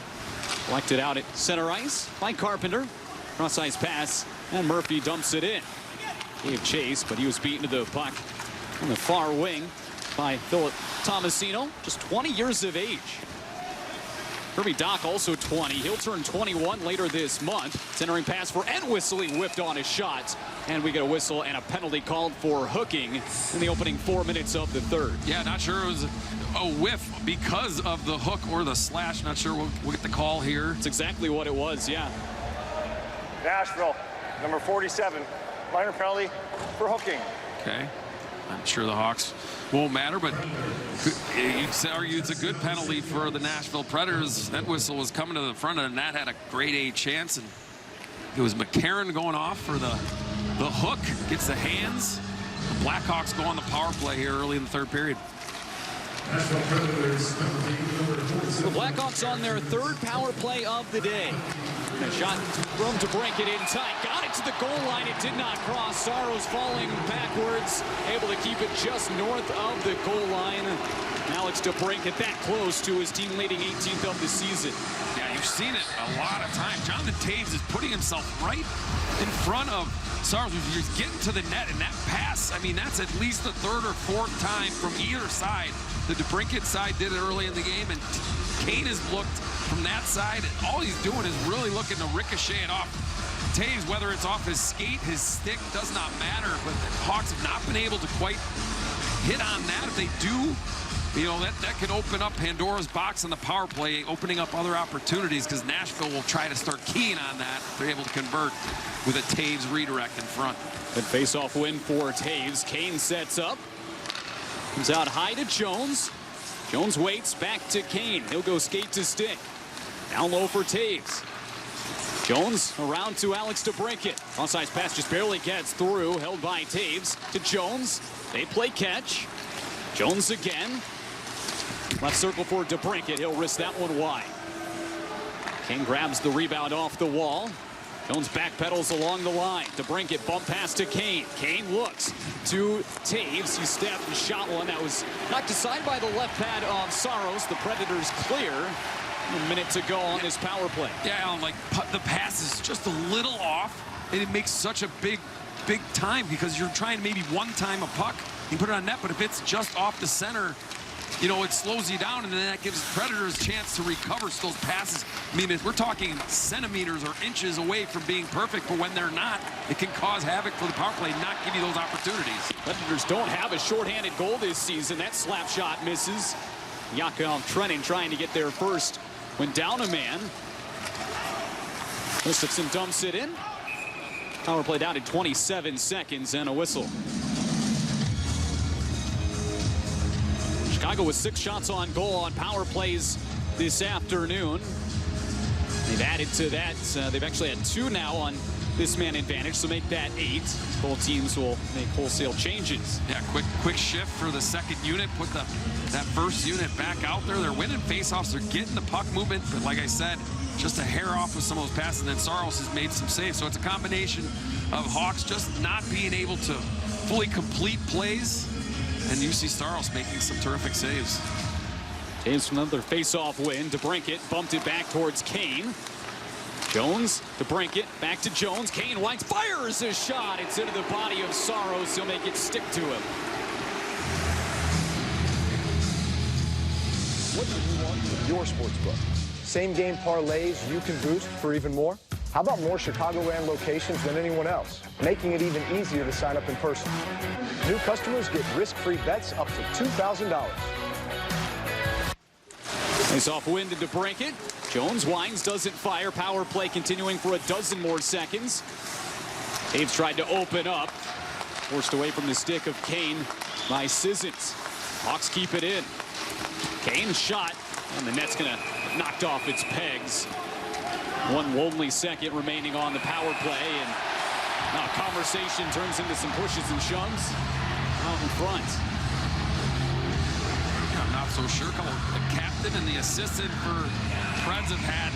Collected out at center ice by Carpenter. Cross-ice pass, and Murphy dumps it in. Gave chase, but he was beaten to the puck on the far wing by Philip Tomasino, just 20 years of age. Kirby Dach also 20. He'll turn 21 later this month. Centering pass for Entwistle. He whipped on his shot. And we get a whistle and a penalty called for hooking in the opening 4 minutes of the 3rd. Yeah, not sure it was a whiff because of the hook or the slash. Not sure we'll get the call here. It's exactly what it was, yeah. Nashville, number 47, minor penalty for hooking. Okay. I'm sure the Hawks won't matter, but you'd argue it's a good penalty for the Nashville Predators. That whistle was coming to the front of the net, had a grade A chance, and it was McCarron going off for the hook, gets the hands. The Blackhawks go on the power play here early in the 3rd period. The Blackhawks on their 3rd power play of the day. A shot room to break it in tight. Got it to the goal line. It did not cross. Saros falling backwards. Able to keep it just north of the goal line. Alex DeBrincat that close to his team leading 18th of the season. Yeah, you've seen it a lot of times. Jonathan Taves is putting himself right in front of Saros. He's getting to the net, and that pass, I mean, that's at least the 3rd or 4th time from either side. The DeBrincat side did it early in the game, and Kane has looked from that side. All he's doing is really looking to ricochet it off Taves, whether it's off his skate, his stick, does not matter. But the Hawks have not been able to quite hit on that. If they do, you know, that could open up Pandora's box on the power play, opening up other opportunities, because Nashville will try to start keying on that if they're able to convert with a Taves redirect in front. Good face-off win for Taves. Kane sets up. Comes out high to Jones. Jones waits back to Kane. He'll go skate to stick. Down low for Taves. Jones around to Alex DeBrincat. Onside pass just barely gets through. Held by Taves to Jones. They play catch. Jones again. Left circle for DeBrincat. He'll risk that one wide. Kane grabs the rebound off the wall. Jones backpedals along the line. DeBrincat bump pass to Kane. Kane looks to Taves. He stepped and shot one that was knocked aside by the left pad of Saros. The Predators clear. A minute to go on this power play. Yeah, Alan, like the pass is just a little off, and it makes such a big time because you're trying to maybe one-time a puck and put it on net, but if it's just off the center, you know, it slows you down, and then that gives Predators a chance to recover those passes. I mean, we're talking centimeters or inches away from being perfect, but when they're not, it can cause havoc for the power play, not give you those opportunities. Predators don't have a shorthanded goal this season. That slap shot misses. Yakov Trenin trying to get there first. Went down a man. Gustafsson dumps it in. Power play down to 27 seconds and a whistle. Chicago with 6 shots on goal on power plays this afternoon. They've added to that. They've actually had 2 now on this man advantage, so make that 8. Both teams will make wholesale changes. Yeah, quick shift for the second unit. Put that first unit back out there. They're winning faceoffs. They're getting the puck movement, but like I said, just a hair off with some of those passes. And then Saros has made some saves. So it's a combination of Hawks just not being able to fully complete plays, and you see Saros making some terrific saves. Taves from another face-off win. DeBrincat bumped it back towards Kane. Jones, DeBrincat, back to Jones. Kane winds, fires a shot. It's into the body of Saros. He'll make it stick to him. What do you want from your sportsbook? Same game parlays you can boost for even more? How about more Chicagoland locations than anyone else, making it even easier to sign up in person? New customers get risk-free bets up to $2,000. Face-off win to DeBrincat. Jones winds, doesn't fire. Power play continuing for a dozen more seconds. Taves tried to open up. Forced away from the stick of Kane by Sissons. Hawks keep it in. Kane shot, and the net's gonna knocked off its pegs. 1 lonely second remaining on the power play, and now conversation turns into some pushes and shoves out in front. I'm not so sure. The captain and the assistant for Preds have had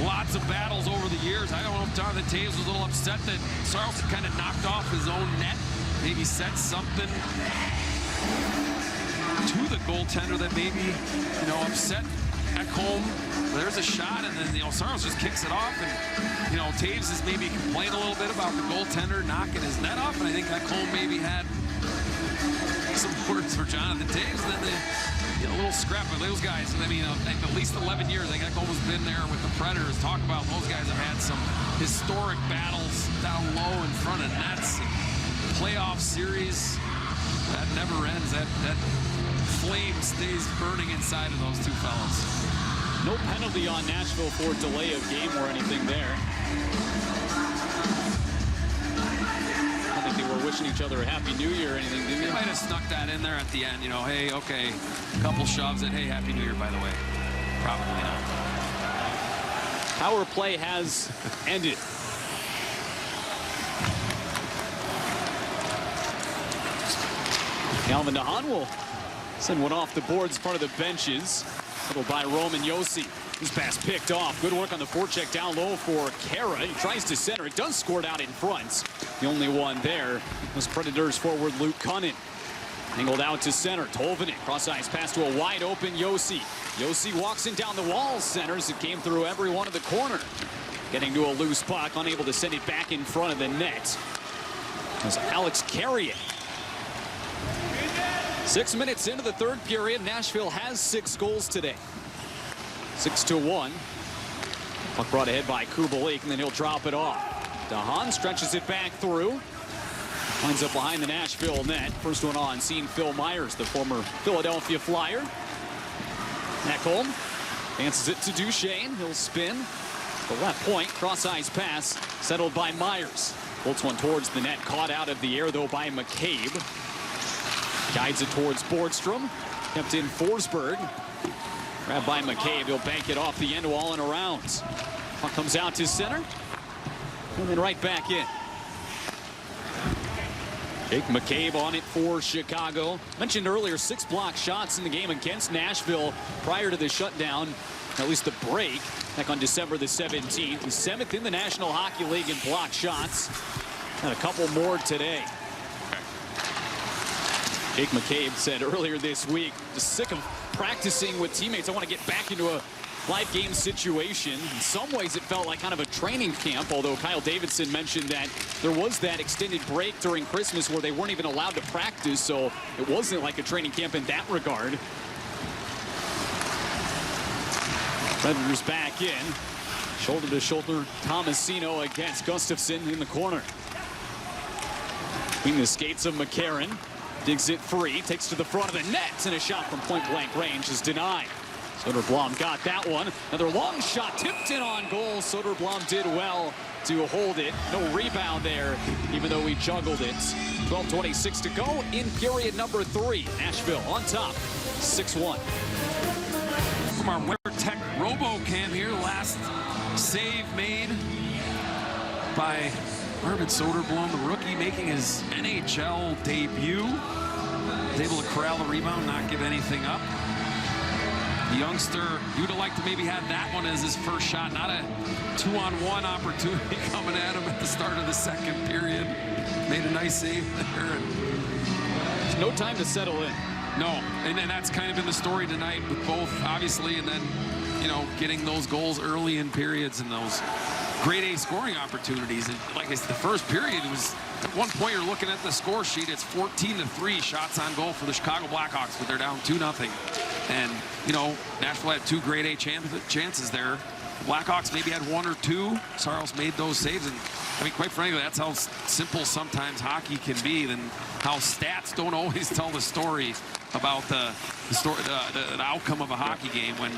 lots of battles over the years. I don't know if Jonathan Taves was a little upset that Saros had kind of knocked off his own net. Maybe said something to the goaltender that maybe, you know, upset Ekholm. There's a shot, and then, you know, Saros just kicks it off, and, you know, Taves is maybe complaining a little bit about the goaltender knocking his net off, and I think Ekholm maybe had some words for Jonathan Taves, and then they, you know, a little scrap with those guys. I mean, at least 11 years, I think Ekholm has been there with the Predators. Talk about those guys have had some historic battles down low in front of nets. Playoff series, that never ends. That flame stays burning inside of those two fellas. No penalty on Nashville for delay of game or anything there. I think they were wishing each other a happy new year or anything, didn't they? They might have snuck that in there at the end, you know, hey, okay, couple shoves and hey, happy new year, by the way. Probably not. Power play has ended. Calvin DeHaan will send one off the boards in front of the benches. Little by Roman Josi. This pass picked off. Good work on the forecheck down low for Kara. He tries to center. It does score out in front. The only one there was Predators forward Luke Cunnin. Angled out to center. Tolvanen. Cross-ice pass to a wide open Josi. Josi walks in down the wall. Centers. It came through every one of the corner. Getting to a loose puck. Unable to send it back in front of the net. As Alex Carrier. 6 minutes into the third period, Nashville has 6 goals today. 6-1. Puck brought ahead by Kubalik, and then he'll drop it off. DeHaan stretches it back through. Lines up behind the Nashville net. First one on, seeing Phil Myers, the former Philadelphia Flyer. Ekholm advances it to Duchesne. He'll spin. The left point, cross-ice pass, settled by Myers. Floats one towards the net, caught out of the air, though, by McCabe. Guides it towards Borgstrom. Kept in Forsberg. Grabbed by McCabe. He'll bank it off the end wall and around. Puck comes out to center. And then right back in. Jake McCabe on it for Chicago. Mentioned earlier, 6 block shots in the game against Nashville prior to the shutdown, at least the break, back on December the 17th. He's 7th in the National Hockey League in block shots, and a couple more today. Jake McCabe said earlier this week, just sick of practicing with teammates. I want to get back into a live game situation. In some ways, it felt like kind of a training camp, although Kyle Davidson mentioned that there was that extended break during Christmas where they weren't even allowed to practice, so it wasn't like a training camp in that regard. Predators back in. Shoulder to shoulder, Tomasino against Gustafsson in the corner. Between the skates of McCarron. Digs it free, takes to the front of the net, and a shot from point-blank range is denied. Soderblom got that one. Another long shot tipped in on goal. Soderblom did well to hold it. No rebound there, even though he juggled it. 12:26 to go in period number 3. Nashville on top, 6-1. From our WeatherTech RoboCam here, last save made by Arvid Soderblom, the rookie, making his NHL debut. Was able to corral the rebound, not give anything up. The youngster, you'd have liked to maybe have that one as his first shot, not a 2-on-1 opportunity coming at him at the start of the second period. Made a nice save there. There's no time to settle in. No, and that's kind of been the story tonight with both, obviously, and then, you know, getting those goals early in periods and those grade A scoring opportunities. And like I said, the first period was, at one point you're looking at the score sheet, it's 14-3 shots on goal for the Chicago Blackhawks, but they're down 2-0. And, you know, Nashville had 2 grade A chances there. The Blackhawks maybe had 1 or 2. Saros made those saves. And, I mean, quite frankly, that's how simple sometimes hockey can be, and how stats don't always tell the story about the outcome of a hockey game. When,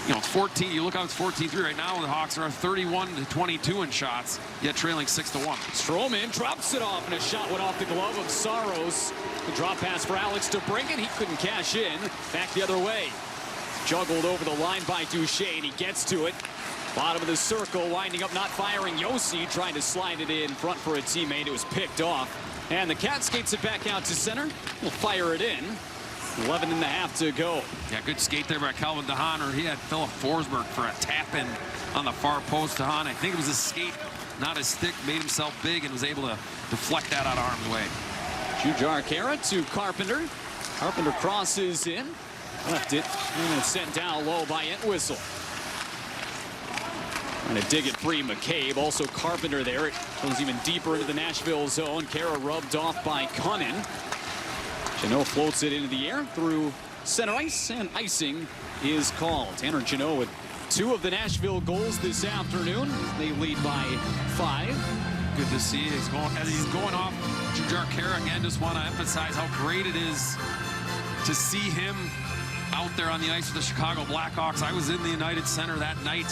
you know, it's 14, you look out, it's 14-3 right now. The Hawks are 31-22 in shots, yet trailing 6-1. Stroman drops it off, and a shot went off the glove of Saros. The drop pass for Alex DeBrincat. He couldn't cash in. Back the other way. Juggled over the line by Duchesne. He gets to it. Bottom of the circle, winding up not firing. Yossi trying to slide it in front for a teammate. It was picked off. And the Cat skates it back out to center. He'll fire it in. 11.5 to go. Yeah, good skate there by Calvin DeHaan, or he had Philip Forsberg for a tap-in on the far post. DeHaan, I think it was his skate, not his stick, made himself big and was able to deflect that out of harm's way. Jujar Kara to Carpenter. Carpenter crosses in. Left it, and it's sent down low by Entwistle. Trying to dig it free, McCabe. Also Carpenter there. It goes even deeper into the Nashville zone. Kara rubbed off by Cunnin. Janot floats it into the air through center ice, and icing is called. Tanner Janot with 2 of the Nashville goals this afternoon. They lead by 5. Good to see. He's going off Jujar Kara again. Just want to emphasize how great it is to see him out there on the ice with the Chicago Blackhawks. I was in the United Center that night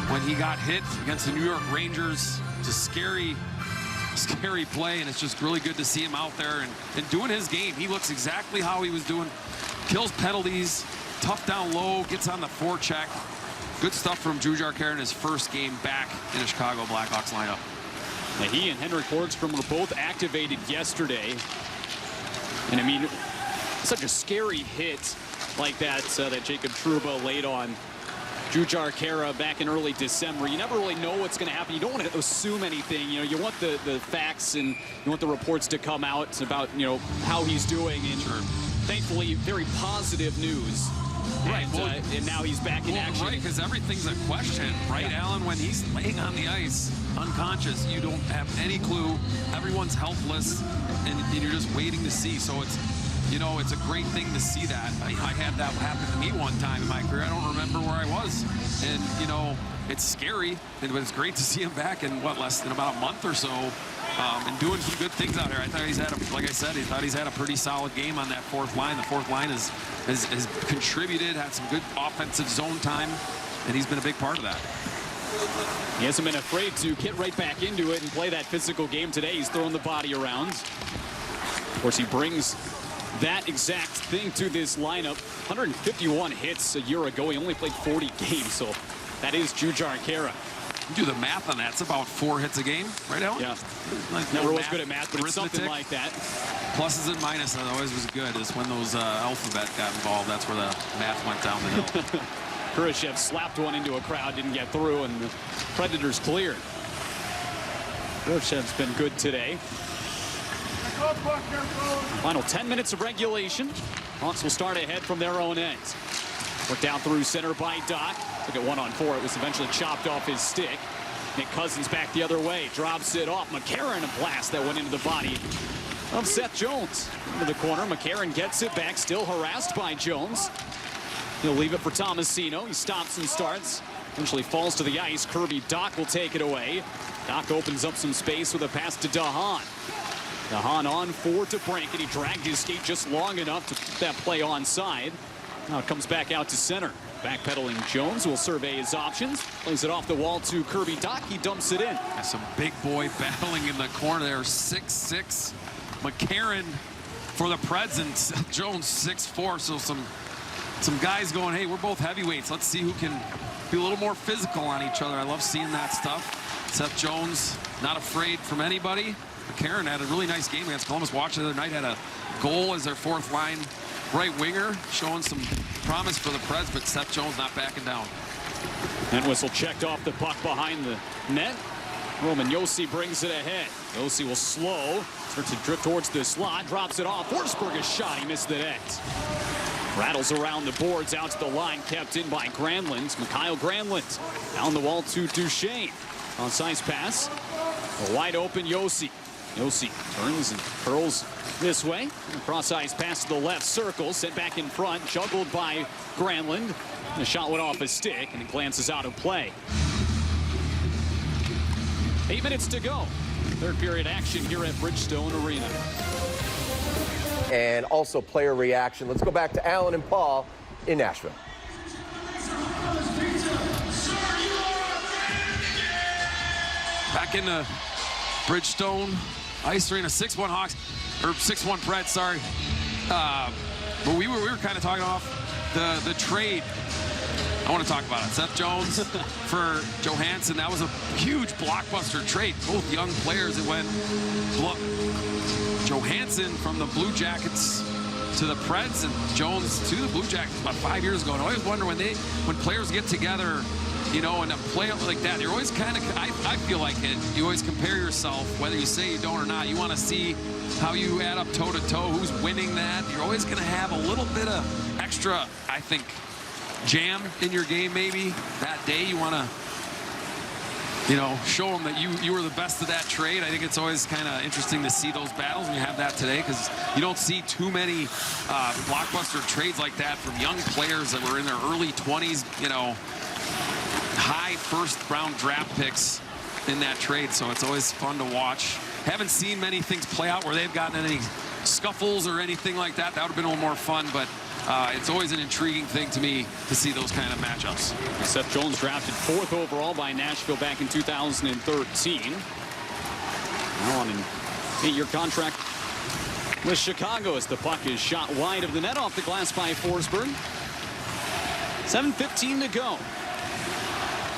when he got hit against the New York Rangers. It's a scary play, and it's just really good to see him out there and doing his game. He looks exactly how he was doing. Kills penalties, tough down low, gets on the forecheck. Good stuff from Jujar Kara in his first game back in the Chicago Blackhawks lineup. Now, he and Henrik Borgstrom were both activated yesterday. And I mean, such a scary hit like that that Jacob Trouba laid on Jujar Kara back in early December. You never really know what's going to happen. You don't want to assume anything. You know, you want the facts and you want the reports to come out about, you know, how he's doing. And thankfully, very positive news. Right. And now he's back in action. Right, because everything's a question, right, Alan? When he's laying on the ice, unconscious, you don't have any clue. Everyone's helpless, and you're just waiting to see. So it's, you know, it's a great thing to see that. I had that happen to me one time in my career. I don't remember where I was. And, you know, it's scary, but it's great to see him back in, what, less than about a month or so, and doing some good things out here. I thought he's had, like I said, he's had a pretty solid game on that fourth line. The fourth line has contributed, had some good offensive zone time, and he's been a big part of that. He hasn't been afraid to get right back into it and play that physical game today. He's throwing the body around. Of course, he brings that exact thing to this lineup. 151 hits a year ago. He only played 40 games, so that is Jujar Kara. do the math on that. It's about 4 hits a game, right, Alan? Yeah. Like Never was good at math, but it's something like that. Pluses and minuses always was good. It's when those alphabet got involved. That's where the math went down the hill. Kurashev slapped one into a crowd, didn't get through, and the Predators cleared. Kurashev's been good today. Final 10 minutes of regulation. Hawks will start ahead from their own end. Worked out through center by Doc. Took it 1-on-4. It was eventually chopped off his stick. Nick Cousins back the other way. Drops it off. McCarron, a blast that went into the body of Seth Jones. Into the corner. McCarron gets it back. Still harassed by Jones. He'll leave it for Tomasino. He stops and starts. Eventually falls to the ice. Kirby Doc will take it away. Doc opens up some space with a pass to DeHaan. DeHaan on 4 to Brank, and he dragged his skate just long enough to put that play onside. Now it comes back out to center. Backpedaling Jones will survey his options. Plays it off the wall to Kirby Doc. He dumps it in. Got some big boy battling in the corner there. 6'6". McCarron for the Preds and Seth Jones 6'4". So some guys going, hey, we're both heavyweights. Let's see who can be a little more physical on each other. I love seeing that stuff. Seth Jones not afraid from anybody. McCarron had a really nice game against Columbus. Watched the other night, had a goal as their 4th line right winger, showing some promise for the Preds, but Seth Jones not backing down. And whistle checked off the puck behind the net. Roman Josi brings it ahead. Josi will slow, starts to drift towards the slot, drops it off. Forsberg's shot, he missed the net. Rattles around the boards, out to the line, kept in by Granlund. Mikhail Granlund down the wall to Duchesne. On size pass, a wide open Josi. Josi turns and curls this way. Cross ice pass to the left circle, sent back in front, juggled by Granlund. The shot went off his stick and it glances out of play. 8 minutes to go. Third period action here at Bridgestone Arena. And also player reaction. Let's go back to Alan and Paul in Nashville. Back in the Bridgestone Ice Arena, 6-1 Hawks, or 6-1 Preds, sorry. But we were kind of talking off the trade. I want to talk about it. Seth Jones for Johansson. That was a huge blockbuster trade. Both young players. It went Johansson from the Blue Jackets to the Preds and Jones to the Blue Jackets about 5 years ago. And I always wonder when players get together, you know, and a play like that, you're always kind of, I feel like it, you always compare yourself, whether you say you don't or not. You want to see how you add up toe-to-toe, who's winning that. You're always going to have a little bit of extra, I think, jam in your game maybe. That day you want to, you know, show them that you were the best of that trade. I think it's always kind of interesting to see those battles, and you have that today because you don't see too many blockbuster trades like that from young players that were in their early 20s, you know, high first-round draft picks in that trade. So it's always fun to watch. Haven't seen many things play out where they've gotten any scuffles or anything like that. That would have been a little more fun, but it's always an intriguing thing to me to see those kind of matchups. Seth Jones drafted 4th overall by Nashville back in 2013. Now on an 8-year contract with Chicago as the puck is shot wide of the net off the glass by Forsberg. 7:15 to go.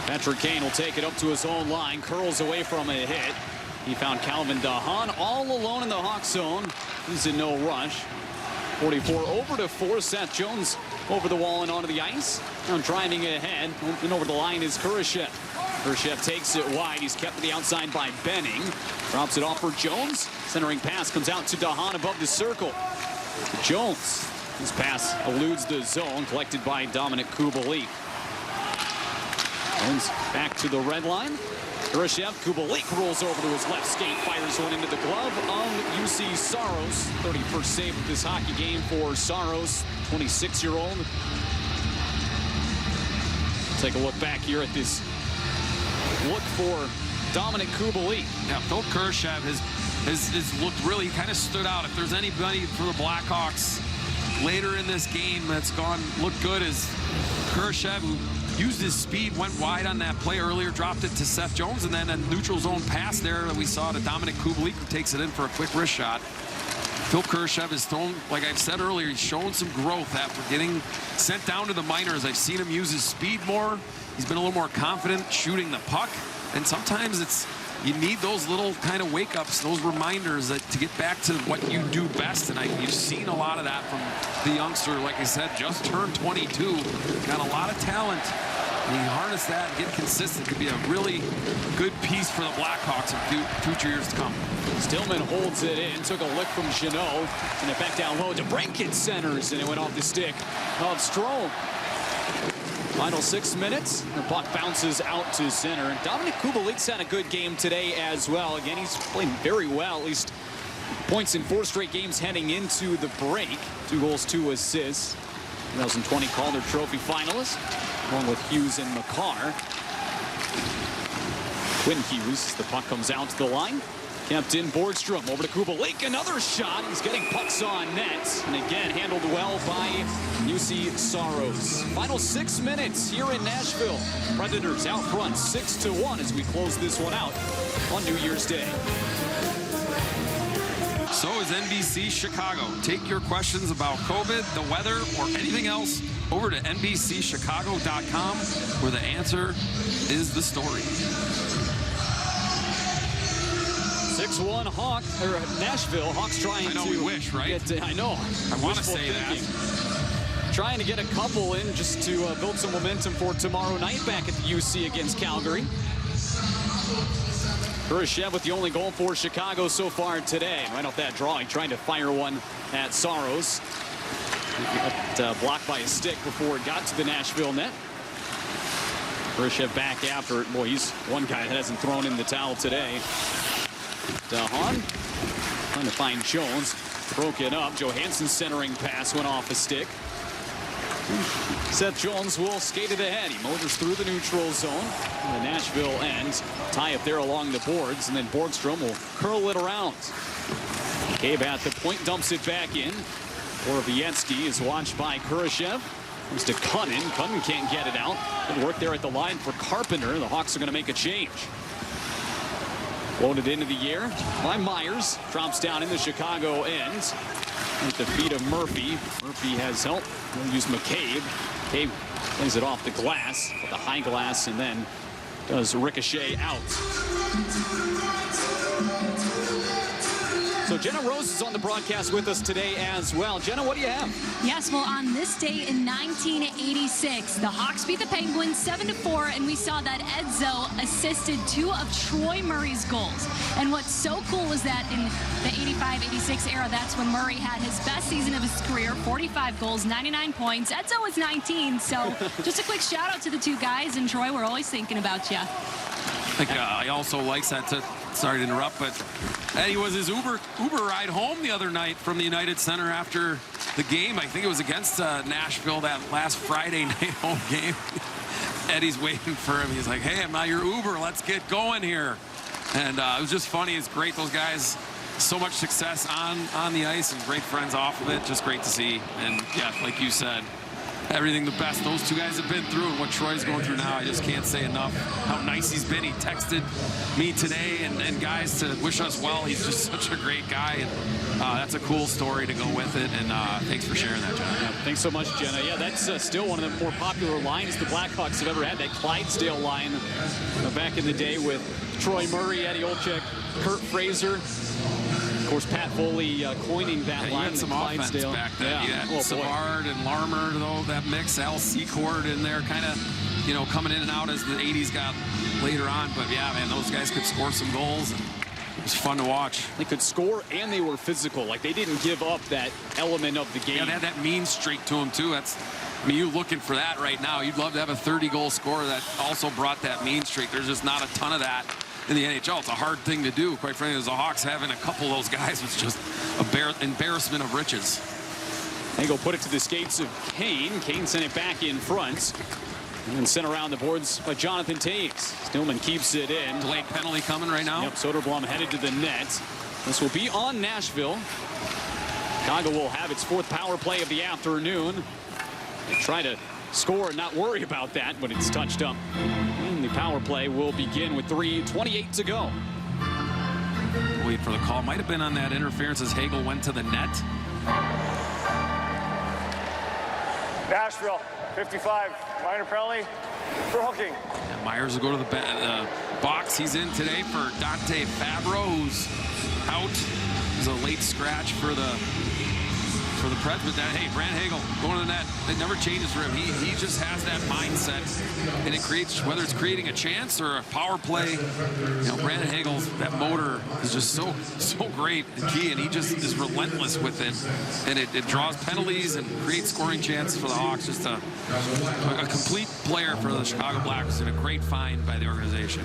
Patrick Kane will take it up to his own line, curls away from a hit. He found Calvin DeHaan all alone in the Hawks zone. He's in no rush. 44 over to 4. Seth Jones over the wall and onto the ice. Now driving ahead. And over the line is Kurashev. Kurashev takes it wide. He's kept to the outside by Benning. Drops it off for Jones. Centering pass comes out to DeHaan above the circle. Jones. His pass eludes the zone. Collected by Dominic Kubalik. Jones back to the red line. Kurashev, Kubalik rolls over to his left skate, fires one into the glove of UC Saros. 31st save of this hockey game for Saros, 26-year-old. Take a look back here at this look for Dominic Kubalik. Yeah, Phil Kurashev has looked really kind of stood out. If there's anybody for the Blackhawks later in this game that's looked good is Kurashev, who used his speed, went wide on that play earlier, dropped it to Seth Jones, and then a neutral zone pass there that we saw to Dominic Kubalik, who takes it in for a quick wrist shot. Phil Kurashev has thrown, like I've said earlier, he's shown some growth after getting sent down to the minors. I've seen him use his speed more. He's been a little more confident shooting the puck. And sometimes you need those little kind of wake-ups, those reminders to get back to what you do best. And you've seen a lot of that from the youngster, like I said, just turned 22. Got a lot of talent. And you harness that and get consistent. Could be a really good piece for the Blackhawks in future years to come. Stillman holds it in, took a lick from Jeannot, and it back down low. DeBrincat centers, and it went off the stick of Strome. Final 6 minutes. The puck bounces out to center. Dominic Kubalik's had a good game today as well. Again, he's playing very well, at least points in 4 straight games heading into the break. 2 goals, 2 assists. 2020 Calder Trophy finalist, along with Hughes and McCarr. Quinn Hughes, the puck comes out to the line. Captain Borgstrom over to Kubalik, another shot. He's getting pucks on net, and again handled well by UC Saros. Final 6 minutes here in Nashville. Predators out front 6-1 as we close this one out on New Year's Day. So is NBC Chicago. Take your questions about COVID, the weather, or anything else over to NBCChicago.com, where the answer is the story. 6-1 Nashville. Hawks trying to. We wish, right? I know. I want to say that. Trying to get a couple in just to build some momentum for tomorrow night back at the UC against Calgary. Khrushchev with the only goal for Chicago so far today. Right off that drawing, trying to fire one at Saros. Got blocked by a stick before it got to the Nashville net. Khrushchev back after it. Boy, he's one guy that hasn't thrown in the towel today. Hahn trying to find Jones. Broke it up. Johansson's centering pass went off a stick. Seth Jones will skate it ahead. He motors through the neutral zone. The Nashville end. Tie up there along the boards, and then Borgstrom will curl it around. Cave at the point, dumps it back in. Borowiecki is watched by Khrushchev. Comes to Cunnin. Cunnin can't get it out. Good work there at the line for Carpenter. The Hawks are going to make a change. Loaded into the air by Myers. Drops down in the Chicago end. At the feet of Murphy. Murphy has help. We'll use McCabe. McCabe plays it off the glass, with the high glass, and then does ricochet out. So Jenna Rose is on the broadcast with us today as well. Jenna, what do you have? Yes, well, on this day in 1986, the Hawks beat the Penguins 7-4, and we saw that Edzo assisted 2 of Troy Murray's goals. And what's so cool is that in the 85-86 era, that's when Murray had his best season of his career, 45 goals, 99 points. Edzo was 19, so just a quick shout out to the 2 guys. And Troy, we're always thinking about you. I also like that. Sorry to interrupt, but Eddie was his Uber ride home the other night from the United Center after the game. I think it was against Nashville, that last Friday night home game. Eddie's waiting for him. He's like, "Hey, I'm not your Uber. Let's get going here." And it was just funny. It's great. Those guys, so much success on the ice and great friends off of it. Just great to see. And yeah, like you said, everything the best those 2 guys have been through, and what Troy's going through now, I just can't say enough how nice he's been. He texted me today and guys to wish us well. He's just such a great guy, and that's a cool story to go with it, and thanks for sharing that, Jenna. Yeah, thanks so much, Jenna. Yeah, that's still one of the more popular lines the Blackhawks have ever had, that Clydesdale line back in the day with Troy Murray, Eddie Olczyk, Kurt Fraser. Of course, Pat Foley coining that line. He had some offense back then. Yeah, Savard and Larmer, though, that mix. Al Secord in there, kind of, coming in and out as the 80s got later on. But yeah, man, those guys could score some goals. And it was fun to watch. They could score, and they were physical. Like, they didn't give up that element of the game. Yeah, they had that mean streak to them, too. You're looking for that right now. You'd love to have a 30-goal scorer that also brought that mean streak. There's just not a ton of that in the NHL. It's a hard thing to do. Quite frankly, as the Hawks, having a couple of those guys was just embarrassment of riches. They go put it to the skates of Kane. Kane sent it back in front. And then sent around the boards by Jonathan Toews. Stillman keeps it in. Delayed penalty coming right now. Yep, Soderblom headed to the net. This will be on Nashville. Chicago will have its 4th power play of the afternoon. They try to score and not worry about that, but it's touched up. And the power play will begin with 3:28 to go. Wait for the call. Might have been on that interference as Hagel went to the net. Nashville, 55, minor penalty, for hooking. And Myers will go to the box. He's in today for Dante Fabro, who's out. He's a late scratch for the Preds, but hey, Brant Hagel going to the net. It never changes for him. He just has that mindset, and it creates, whether it's creating a chance or a power play. You know, Brant Hagel's that motor is just so great and key, and he just is relentless with it, and it draws penalties and creates scoring chances for the Hawks. Just a complete player for the Chicago Blackhawks, and a great find by the organization.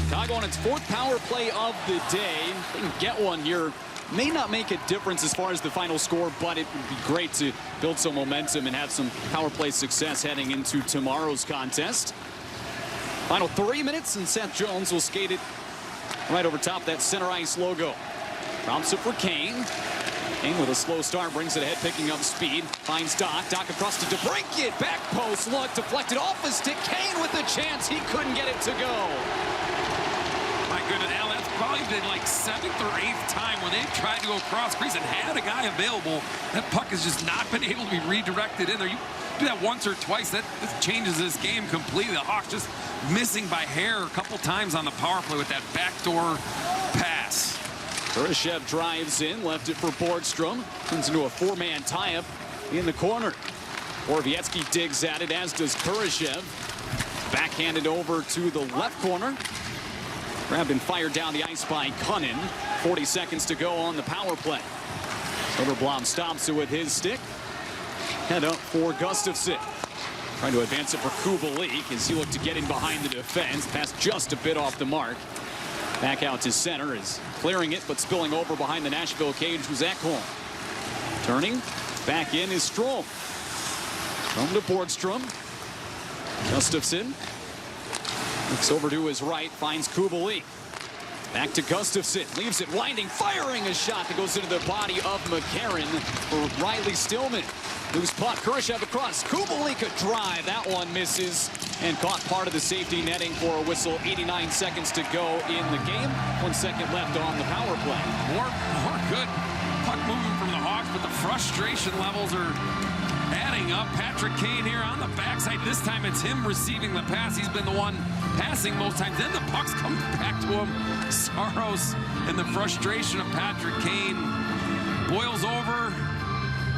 Chicago on its 4th power play of the day. If they can get one here, may not make a difference as far as the final score, but it would be great to build some momentum and have some power play success heading into tomorrow's contest. Final 3 minutes, and Seth Jones will skate it right over top that center ice logo. Bounce it for Kane. Kane with a slow start brings it ahead, picking up speed. Finds Doc. Doc across to DeBrincat. Back post look, deflected off his stick. Kane with a chance. He couldn't get it to go. My goodness, Al, that's probably the like 7th or 8th time where they've tried to go cross crease and had a guy available. That puck has just not been able to be redirected in there. You do that once or twice, that changes this game completely. The Hawks just missing by hair a couple times on the power play with that backdoor pass. Kurashev drives in, left it for Borgstrom. Turns into a 4-man tie-up in the corner. Borowiecki digs at it, as does Kurashev. Backhanded over to the left corner. Grabbed and fired down the ice by Cunnin. 40 seconds to go on the power play. Soderblom stops it with his stick. Head up for Gustafsson. Trying to advance it for Kubalik as he looked to get in behind the defense. Pass just a bit off the mark. Back out to center is clearing it, but spilling over behind the Nashville cage was Ekholm. Turning back in is Strome. Strome to Borgstrom. Gustafsson. Looks over to his right, finds Kubalik. Back to Gustafsson, leaves it winding, firing a shot that goes into the body of McCarron for Riley Stillman. Loose puck, Kurashev across, Kubalik a drive, that one misses, and caught part of the safety netting for a whistle. 89 seconds to go in the game. 1 second left on the power play. More good puck movement from the Hawks, but the frustration levels are adding up. Patrick Kane here on the backside. This time it's him receiving the pass. He's been the one passing most times. Then the pucks come back to him. Saros and the frustration of Patrick Kane boils over.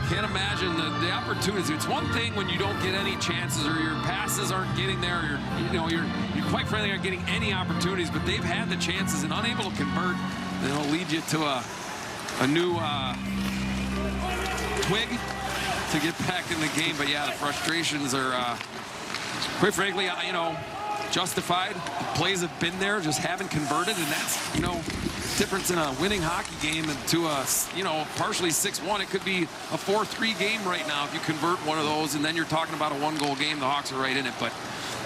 Can't imagine the opportunities. It's one thing when you don't get any chances or your passes aren't getting there. Or you're quite frankly aren't getting any opportunities, but they've had the chances and unable to convert. And it'll lead you to a new twig to get back in the game. But yeah, the frustrations are quite frankly, justified. The plays have been there, just haven't converted, and that's, difference in a winning hockey game and to a, partially 6-1. It could be a 4-3 game right now if you convert one of those, and then you're talking about a 1-goal game. The Hawks are right in it, but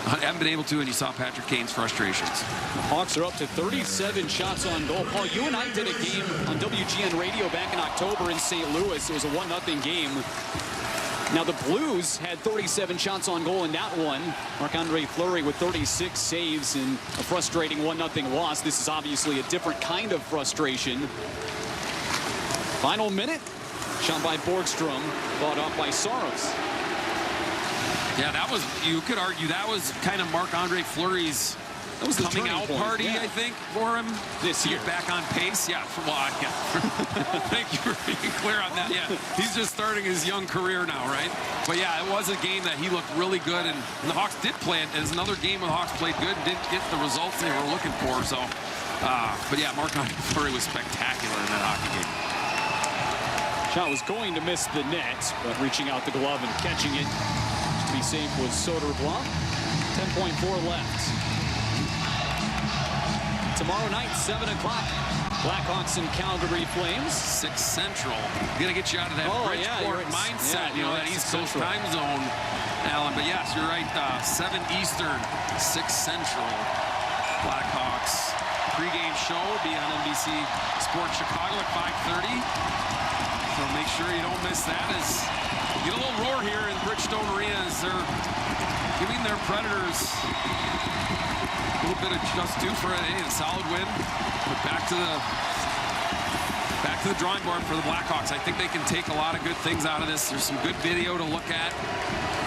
haven't been able to, and you saw Patrick Kane's frustrations. The Hawks are up to 37 shots on goal. Paul, you and I did a game on WGN Radio back in October in St. Louis. It was a 1-0 game. Now, the Blues had 37 shots on goal in that one. Marc-Andre Fleury with 36 saves in a frustrating 1-0 loss. This is obviously a different kind of frustration. Final minute. Shot by Borgstrom, fought off by Saros. Yeah, that was, you could argue, that was kind of Marc-Andre Fleury's coming out party, I think, for him this year. Back on pace, yeah. Thank you for being clear on that. Yeah, he's just starting his young career now, right? But yeah, it was a game that he looked really good, and the Hawks did play it. It was another game where the Hawks played good and didn't get the results they were looking for. So, but yeah, Marc-Andre Fleury was spectacular in that hockey game. Shot was going to miss the net, but reaching out the glove and catching it to be safe was Soderblom. 10.4 left. Tomorrow night, 7 o'clock. Blackhawks and Calgary Flames. 6 Central. Gonna get you out of that Bridgeport mindset, that East Coast time zone, Alan. But yes, you're right. 7 Eastern, 6 Central. Blackhawks pregame show will be on NBC Sports Chicago at 5:30. So make sure you don't miss that. As you get a little roar here in Bridgestone Arena as they're giving their Predators a little bit of just due for a solid win. But back to the drawing board for the Blackhawks. I think they can take a lot of good things out of this. There's some good video to look at.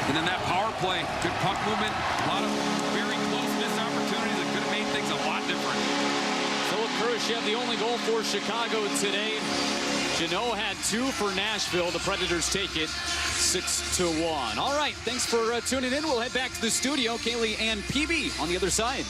And then that power play, good puck movement, a lot of very close missed opportunities that could have made things a lot different. Philip Kurashev, the only goal for Chicago today. Jeannot had 2 for Nashville. The Predators take it 6-1. All right, thanks for tuning in. We'll head back to the studio. Kaylee and PB on the other side.